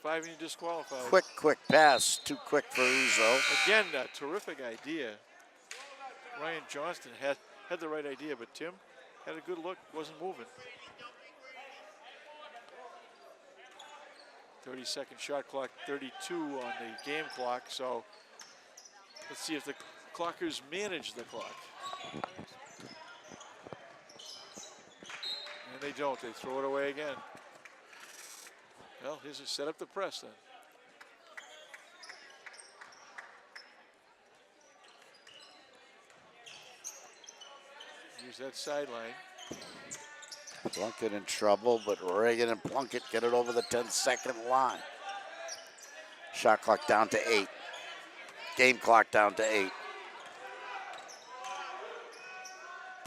5 and he disqualified. Quick pass, too quick for Uzo. Again, a terrific idea. Ryan Johnston had the right idea, but Tim had a good look, wasn't moving. 30-second shot clock, 32 on the game clock, so let's see if the Clockers manage the clock. And they don't, they throw it away again. Well, here's a set up the press then. Use that sideline. Plunkett in trouble, but Reagan and Plunkett get it over the 10-second line. Shot clock down to 8. Game clock down to 8.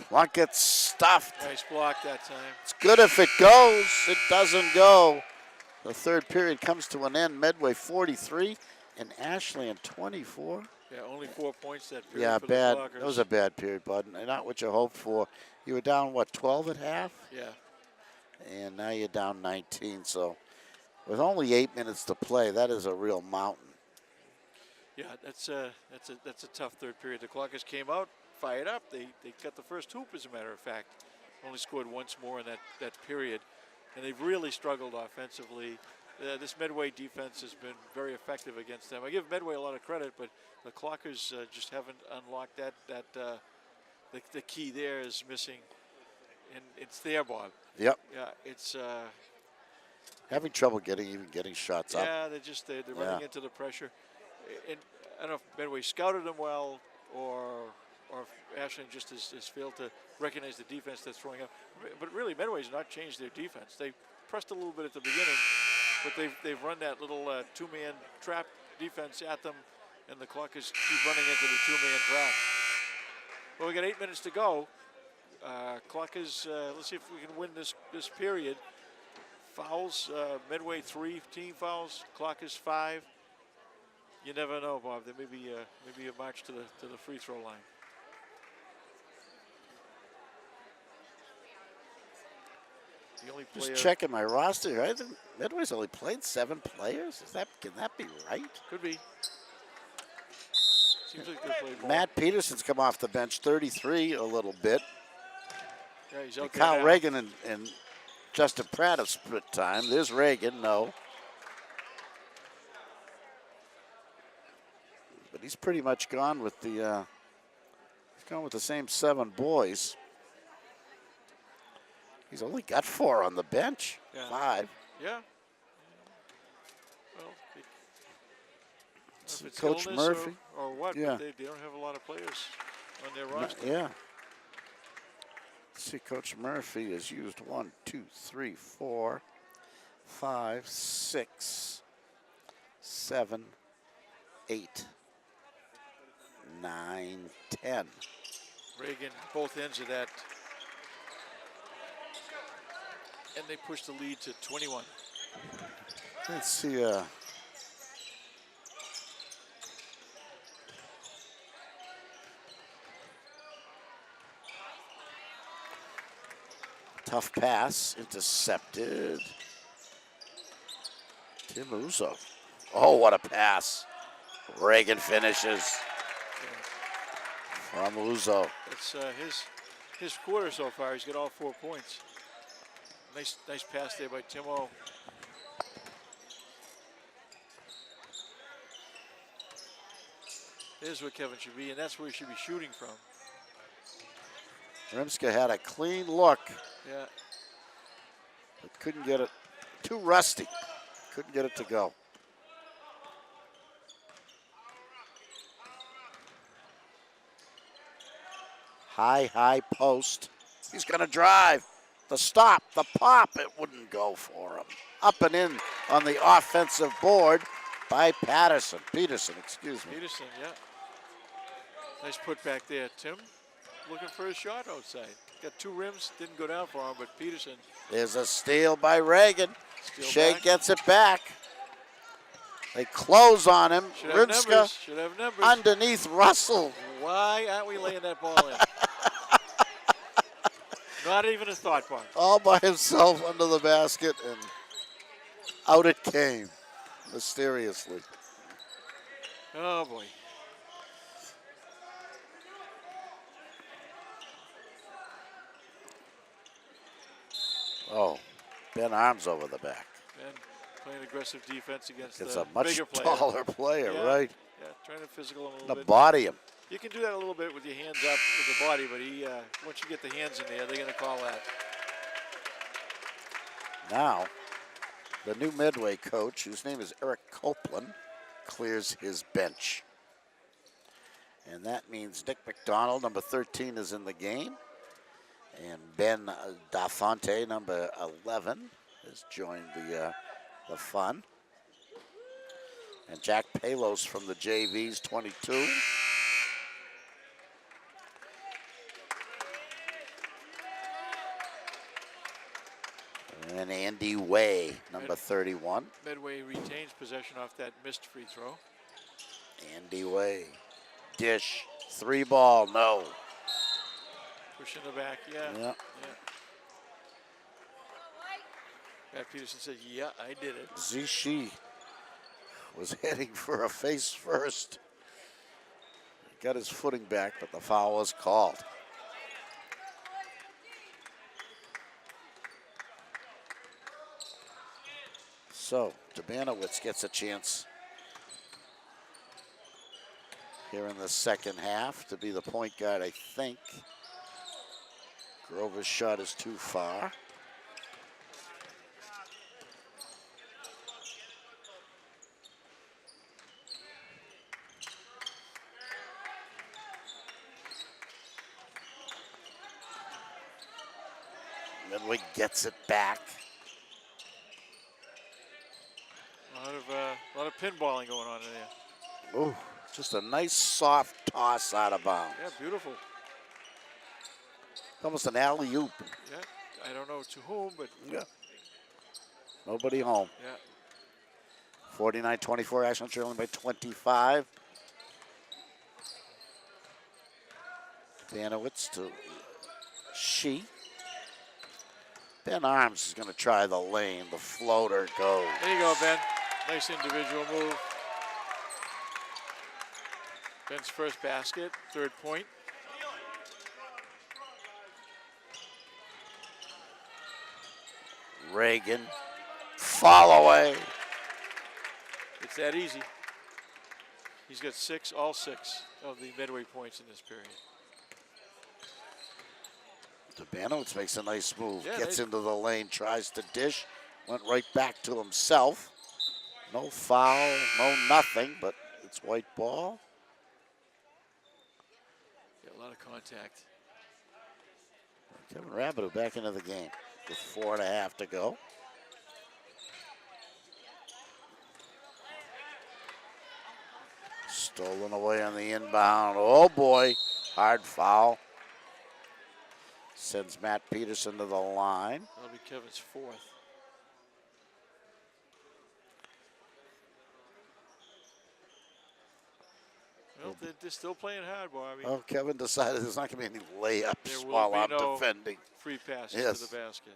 Plunkett stuffed. Nice block that time. It's good if it goes. It doesn't go. The third period comes to an end. Medway 43 and Ashland 24. Yeah, only 4 points that period. Yeah, for bad. The Clockers. That was a bad period, bud. Not what you hoped for. You were down, what, 12 at half? Yeah. And now you're down 19. So with only 8 minutes to play, that is a real mountain. Yeah, that's a tough third period. The Clockers came out, fired up. They got the first hoop, as a matter of fact. Only scored once more in that period. And they've really struggled offensively. This Medway defense has been very effective against them. I give Medway a lot of credit, but the Clockers just haven't unlocked that. The key there is missing, and it's there, Bob. Yep. Yeah, it's having trouble getting shots up. yeah. They're running into the pressure. And I don't know if Medway scouted them well, or if Ashland just has failed to recognize the defense that's throwing up. But really, Medway's not changed their defense. They pressed a little bit at the beginning, but they've run that little two-man trap defense at them, and the Clockers keep running into the two-man trap. Well, we got 8 minutes to go. Clockers, let's see if we can win this period. Fouls, Medway 3 team fouls, Clockers 5. You never know, Bob. There may be a march to the free throw line. The only player. Just checking my roster here. I think Medway's only played 7 players. Can that be right? Could be. Seems like they played more. Matt Peterson's come off the bench, 33 a little bit. Yeah, he's out And there Kyle now. Reagan and Justin Pratt have split time. There's Reagan, no. But he's pretty much gone with the same 7 boys. He's only got 4 on the bench. Yeah. 5. Yeah. Well, if it's Coach illness Murphy. or what, Yeah. but they don't have a lot of players on their roster. Yeah. Let's see, Coach Murphy has used 1, 2, 3, 4, 5, 6, 7, 8, 9, 10. Reagan, both ends of that. And they push the lead to 21. Let's see. Tough pass, intercepted. Tim Uzo. Oh, what a pass. Reagan finishes from Uzo. It's his quarter so far. He's got all 4 points. Nice pass there by Timo. There's where Kevin should be, and that's where he should be shooting from. Rimska had a clean look, Yeah. but couldn't get it. Too rusty. Couldn't get it to go. High post. He's going to drive. The stop, the pop, it wouldn't go for him. Up and in on the offensive board by Peterson, excuse me. Peterson, yeah. Nice put back there, Tim. Looking for a shot outside. Got 2 rims, didn't go down for him, but Peterson. There's a steal by Reagan. Steal Shea back. gets it back. They close on him. Should have numbers. Rimska Should have numbers. underneath Russell. Why aren't we laying that ball in? Not even a thought, Bob. All by himself under the basket, and out it came, mysteriously. Oh, boy. Oh, Ben Arms over the back. Ben playing aggressive defense against It's the a much bigger player. taller player, Yeah. right? Yeah, trying to physical him a little To bit. body him. You can do that a little bit with your hands up with the body, but he once you get the hands in there, they're going to call that. Now, the new Medway coach, whose name is Eric Copeland, clears his bench. And that means Nick McDonald, number 13, is in the game. And Ben Dafonte, number 11, has joined the fun. And Jack Palos from the JVs, 22. And Andy Way, number 31. Medway retains possession off that missed free throw. Andy Way. Dish. 3 ball, no. Push in the back, yeah. Yeah. Matt Peterson said, yeah, I did it. Zishi was heading for a face first. Got his footing back, but the foul was called. So, Dubanowitz gets a chance here in the second half to be the point guard, I think. Grover's shot is too far. Medway gets it back. A lot of pinballing going on in there. Ooh, just a nice soft toss out of bounds. Yeah, beautiful. Almost an alley-oop. Yeah, I don't know to whom, but Yeah. Nobody home. yeah. 49-24, Ashland trailing by 25. Banowitz to Shee. Ben Arms is going to try the lane. The floater goes. There you go, Ben. Nice individual move. Ben's first basket, 3rd point. Reagan, fall away. It's that easy. He's got all six of the Medway points in this period. Dubanowitz makes a nice move. Yeah, Gets they- into the lane, tries to dish. Went right back to himself. No foul, no nothing, but it's white ball. Yeah, a lot of contact. Kevin Rabideau back into the game with 4.5 to go. Stolen away on the inbound. Oh boy, hard foul. Sends Matt Peterson to the line. That'll be Kevin's 4th. Well, they're still playing hard, Bobby. Oh, Kevin decided there's not going to be any layups There will while be I'm no defending. free passes Yes. to the basket.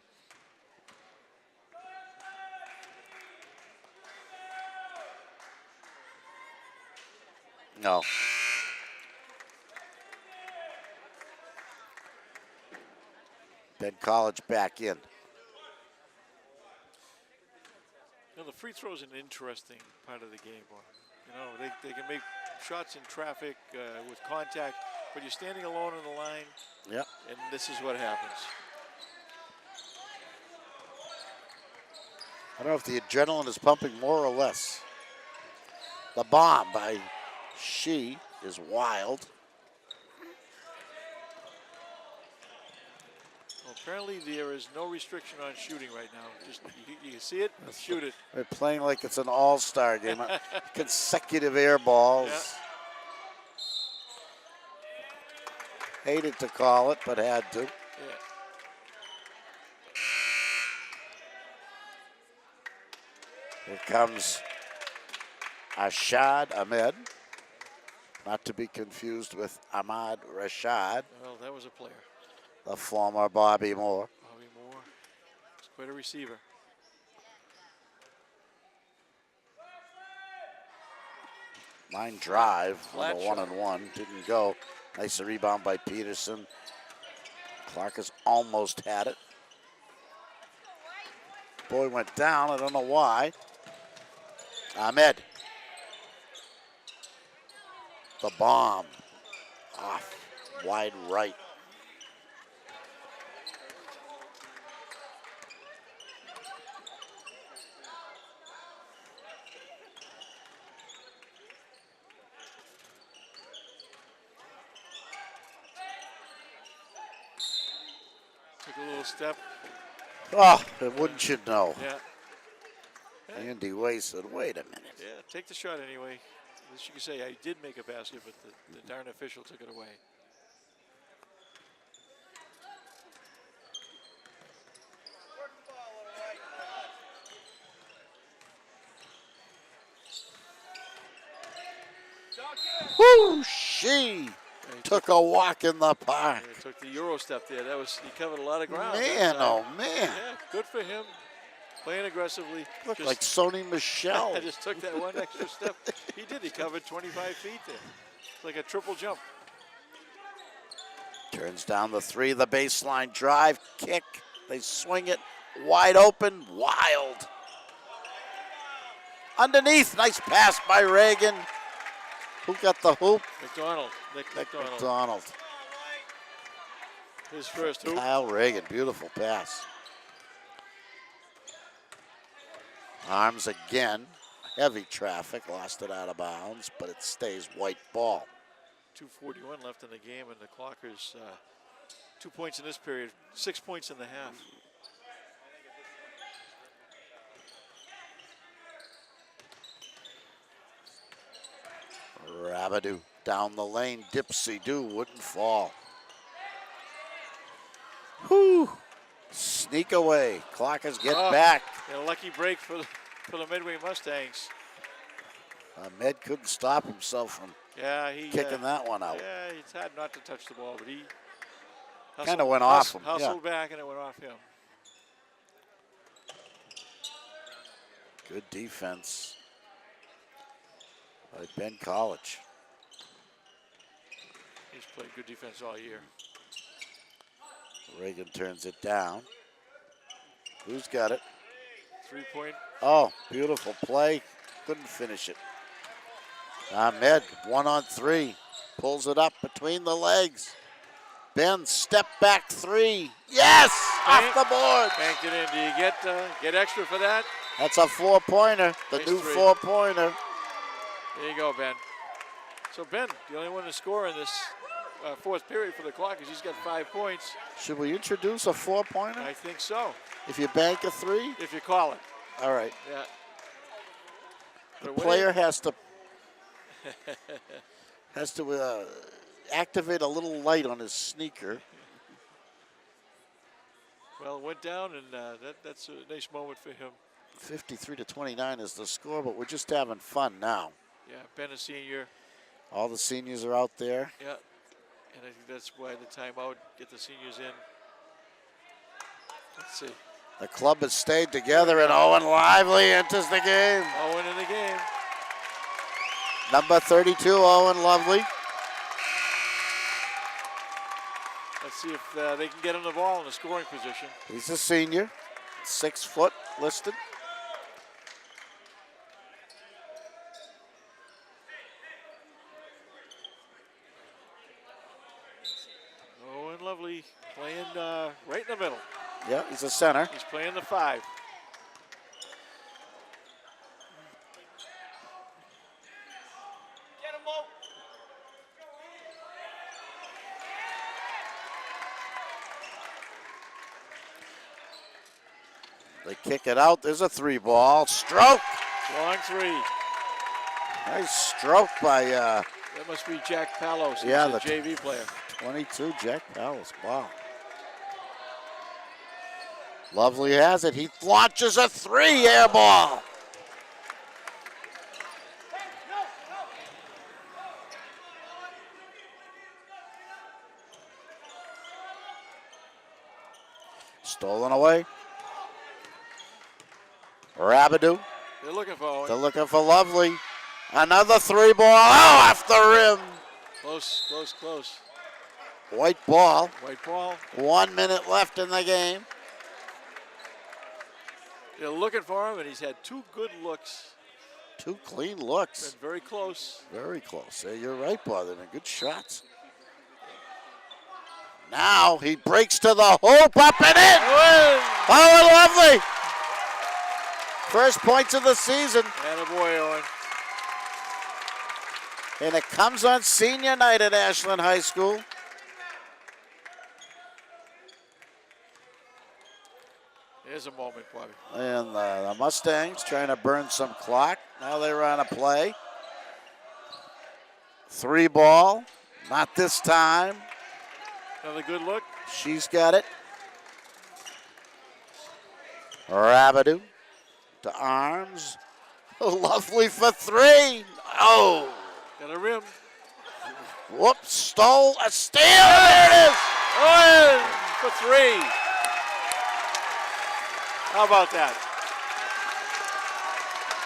No. Ben College back in. You know, the free throw is an interesting part of the game, Bob. You know, they can make shots in traffic with contact, but you're standing alone on the line, Yep. and this is what happens. I don't know if the adrenaline is pumping more or less. The bomb by She is wild. Well, apparently there is no restriction on shooting right now. Just you see it, shoot it. They're playing like it's an all-star game. Consecutive air balls. Yeah. Hated to call it, but had to. Yeah. Here comes Ashad Ahmed, not to be confused with Ahmad Rashad, Well, that was a player. the former Bobby Moore. Bobby Moore. He's quite a receiver. Line drive Flat on the shot. 1-and-1 didn't go. Nice rebound by Peterson. Clark has almost had it. Boy went down. I don't know why. Ahmed. The bomb. Off. Wide right. Took a little step. Oh, wouldn't you know? Yeah. Andy Way said, wait a minute. Yeah, take the shot anyway. At least you can say I did make a basket, but the darn official took it away. Whoo! She took a walk in the park. Yeah, took the Euro step there. He covered a lot of ground. Man, that oh time. man. Yeah, good for him. Playing aggressively. Looked Just- like Sony Michelle. I just took that one extra step. He did. He covered 25 feet there. It's like a triple jump. Turns down the three, the baseline drive, kick. They swing it wide open, wild. Underneath, nice pass by Reagan. Who got the hoop? McDonald. Nick McDonald. McDonald. His first hoop. Kyle Reagan, beautiful pass. Arms again. Heavy traffic, lost it out of bounds, but it stays white ball. 2:41 left in the game, and the Clockers 2 points in this period, 6 points in the half. Rabidou down the lane, Dipsy-Doo wouldn't fall. Whew. Sneak away. Clockers get back. And a lucky break for the Medway Mustangs. Ahmed couldn't stop himself from Yeah, he kicking that one out. Yeah, it's hard not to touch the ball, but he Kinda went off him, Hustled back, and it went off him. Good defense by Ben College. He's played good defense all year. Reagan turns it down. Who's got it? 3-point. Oh, beautiful play. Couldn't finish it. Ahmed, 1-on-3. Pulls it up between the legs. Ben, step back three. Yes! Off the board. Banked it in. Do you get extra for that? That's a 4-pointer. The Nice new three. 4-pointer. There you go, Ben. So Ben, the only one to score in this fourth period for the Clockers. He's got 5 points. Should we introduce a 4-pointer? I think so, If you bank a three? if you call it. All right. Yeah. The player has to activate a little light on his sneaker. Well, it went down, and that's a nice moment for him. 53-29 is the score, but we're just having fun now. Yeah, Ben, a senior. All the seniors are out there. Yeah, and I think that's why the timeout, get the seniors in. Let's see. The club has stayed together, and Owen Lively enters the game. Owen in the game. Number 32, Owen Lovely. Let's see if they can get him the ball in the scoring position. He's a senior, 6 foot listed. Lovely playing right in the middle. Yeah, he's a center. He's playing the 5. They kick it out. There's a 3-ball. Stroke. Long 3. Nice stroke by That must be Jack Palos. Yeah, He's a the JV player. 22, Jack Powell's. Wow. Lovely has it. He launches a 3 air ball. Stolen away. Rabidou. They're looking for Owen. They're looking for Lovely. Another 3-ball. Oh, off the rim. Close, close, close. White ball. White ball. 1 minute left in the game. They're looking for him, and he's had 2 good looks. 2 clean looks. Been very close. Very close. Yeah, you're right, Bob. They've been good shots. Now he breaks to the hoop, up and in. Oh, Lovely. First points of the season. Attaboy, Owen. And it comes on senior night at Ashland High School. Here's a moment, Bobby. And the Mustangs trying to burn some clock. Now they run a play. 3-ball. Not this time. Another good look. She's got it. Rabidou to Arms. Lovely for 3. Oh. Got a rim. Whoops. Stole a steal. There it is. Owen for 3. How about that?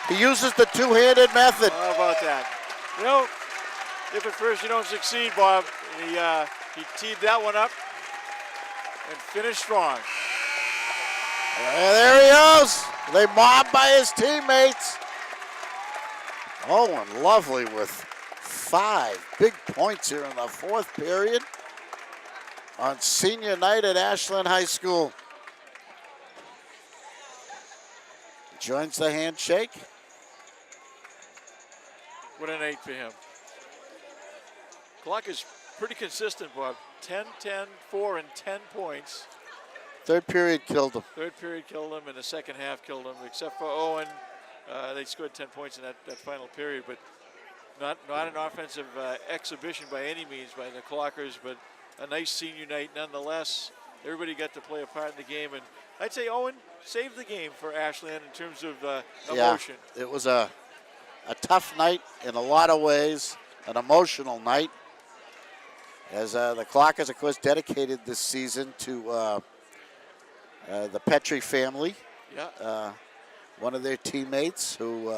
He uses the two-handed method. How about that? You know, if at first you don't succeed, Bob, he teed that one up and finished strong. And there he goes. They mobbed by his teammates. Owen Lovely with 5 big points here in the 4th period on senior night at Ashland High School. Joins the handshake. What a night for him. Clock is pretty consistent, Bob. 10, 10, 4, and 10 points. 3rd period killed him. 3rd period killed him, and the 2nd half killed him, except for Owen. They scored 10 points in that final period, but not an offensive exhibition by any means by the Clockers, but a nice senior night nonetheless. Everybody got to play a part in the game, and I'd say Owen saved the game for Ashland in terms of emotion. Yeah, it was a tough night in a lot of ways, an emotional night, as the Clockers, of course, dedicated this season to the Petrie family. Yeah. One of their teammates who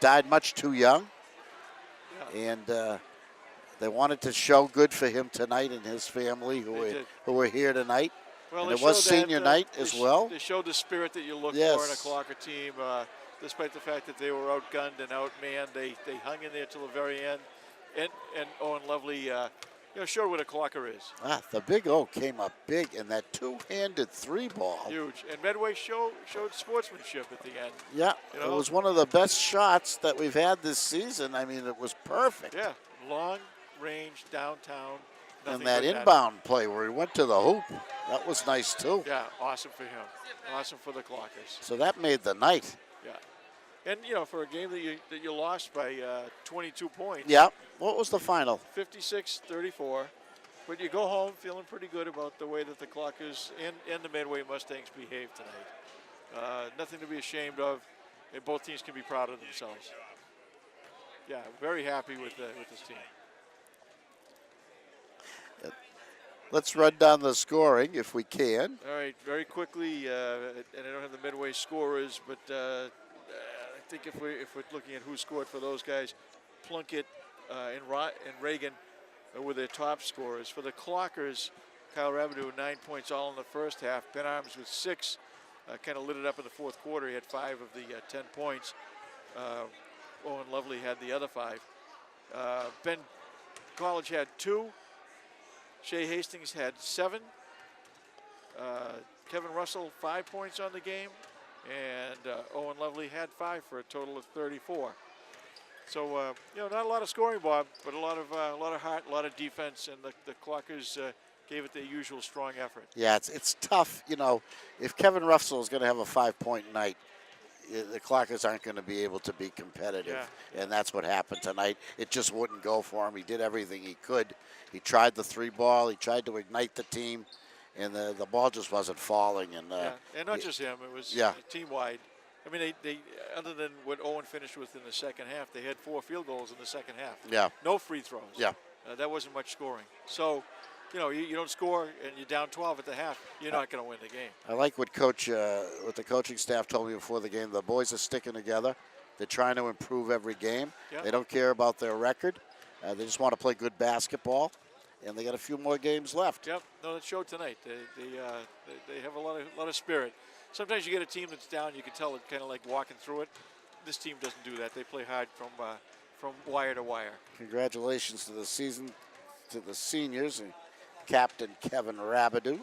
died much too young. Yeah. And they wanted to show good for him tonight and his family who were here tonight. Well, and they it was showed senior night as well. They showed the spirit that you look for in Yes. a Clocker team. Despite the fact that they were outgunned and outmanned, they hung in there till the very end. And Owen Lovely, showed what a Clocker is. The Big O came up big in that two-handed 3-ball. Huge. And Medway showed sportsmanship at the end. Yeah, You know? it was one of the best shots that we've had this season. I mean, it was perfect. Yeah, long range downtown. And nothing that but net. inbound play where he went to the hoop, that was nice too. Yeah, awesome for him. Awesome for the Clockers. So that made the night. Yeah. And, for a game that you lost by 22 points. Yeah. What was the final? 56-34. But you go home feeling pretty good about the way that the Clockers and the Medway Mustangs behaved tonight. Nothing to be ashamed of, and both teams can be proud of themselves. Yeah, very happy with this team. Let's run down the scoring if we can. All right, very quickly, and I don't have the Medway scorers, but I think if we're looking at who scored for those guys, Plunkett and Reagan were their top scorers. For the Clockers, Kyle Rabidou, 9 points all in the first half. Ben Arms with 6, kind of lit it up in the fourth quarter. He had 5 of the 10 points. Owen Lovely had the other 5. Ben College had 2. Shea Hastings had 7. Kevin Russell 5 points on the game, and Owen Lovely had 5 for a total of 34. So not a lot of scoring, Bob, but a lot of heart, a lot of defense, and the Clockers gave it their usual strong effort. Yeah, it's tough. If Kevin Russell is going to have a 5-point night, the Clockers aren't going to be able to be competitive, and that's what happened tonight. It just wouldn't go for him. He did everything he could. He tried the 3-ball. He tried to ignite the team, and the ball just wasn't falling. And not just him. It was team-wide. I mean, they other than what Owen finished with in the second half, they had 4 field goals in the second half. Yeah. No free throws. Yeah. That wasn't much scoring. So, you don't score and you're down 12 at the half, you're not going to win the game. I like what what the coaching staff told me before the game. The boys are sticking together. They're trying to improve every game. Yeah. They don't care about their record. They just want to play good basketball, and they got a few more games left. Yep. No, that showed tonight. They have a lot of spirit. Sometimes you get a team that's down, you can tell it's kind of like walking through it. This team doesn't do that. They play hard from wire to wire. Congratulations to the seniors, and Captain Kevin Rabidou,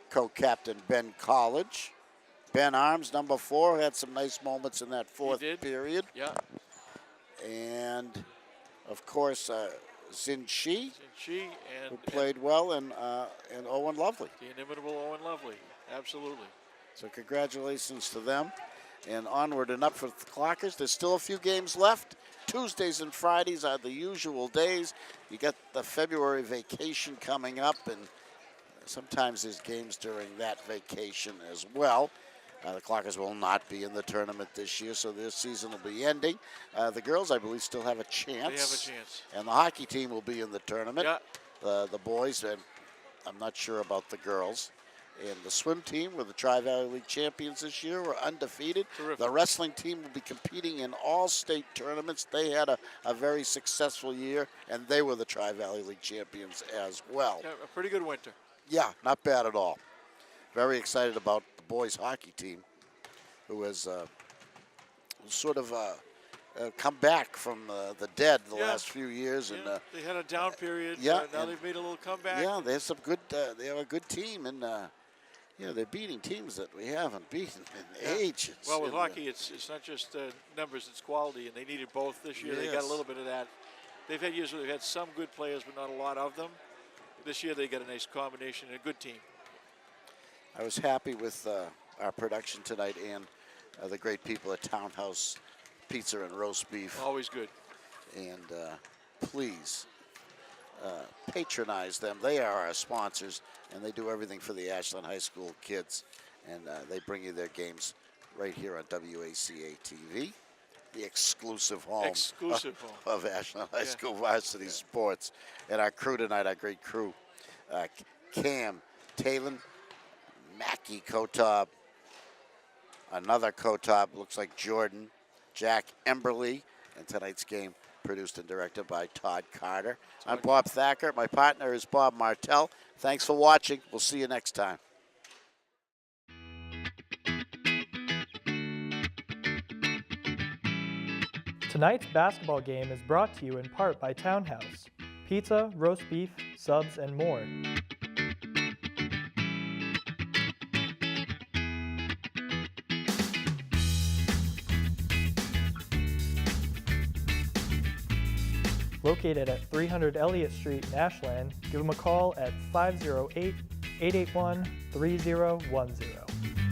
co-captain Ben College. Ben Arms, number 4, had some nice moments in that fourth period. Yeah. And, of course, Xin Shi, who who played well, and Owen Lovely. The inimitable Owen Lovely. Absolutely. So congratulations to them. And onward and up for the Clockers. There's still a few games left. Tuesdays and Fridays are the usual days. You got the February vacation coming up, and sometimes there's games during that vacation as well. The Clockers will not be in the tournament this year, so their season will be ending. The girls, I believe, still have a chance. They have a chance. And the hockey team will be in the tournament. Yeah. The boys, and I'm not sure about the girls. And the swim team were the Tri-Valley League champions this year, were undefeated. Terrific. The wrestling team will be competing in all state tournaments. They had a very successful year, and they were the Tri-Valley League champions as well. Yeah, a pretty good winter. Yeah, not bad at all. Very excited about the boys hockey team, who has sort of come back from the dead the last few years. Yeah, And they had a down period. yeah, Now they've made a little comeback. yeah, they have some good. They have a good team, and they're beating teams that we haven't beaten in ages. Well, with And, hockey, it's not just numbers; it's quality, and they needed both this year. They got a little bit of that. They've had years where they've had some good players, but not a lot of them. This year, they got a nice combination and a good team. I was happy with our production tonight and the great people at Townhouse Pizza and Roast Beef. Always good. And please patronize them. They are our sponsors, and they do everything for the Ashland High School kids. And they bring you their games right here on WACA-TV, the exclusive home, of Ashland High School Varsity Sports. And our crew tonight, our great crew, Cam, Talon, Mackie Kotob, another Kotob, looks like Jordan, Jack Emberley, and tonight's game produced and directed by Todd Carter. I'm Bob Thacker. My partner is Bob Martell. Thanks for watching. We'll see you next time. Tonight's basketball game is brought to you in part by Townhouse. Pizza, roast beef, subs, and more. Located at 300 Elliott Street in Ashland, give them a call at 508-881-3010.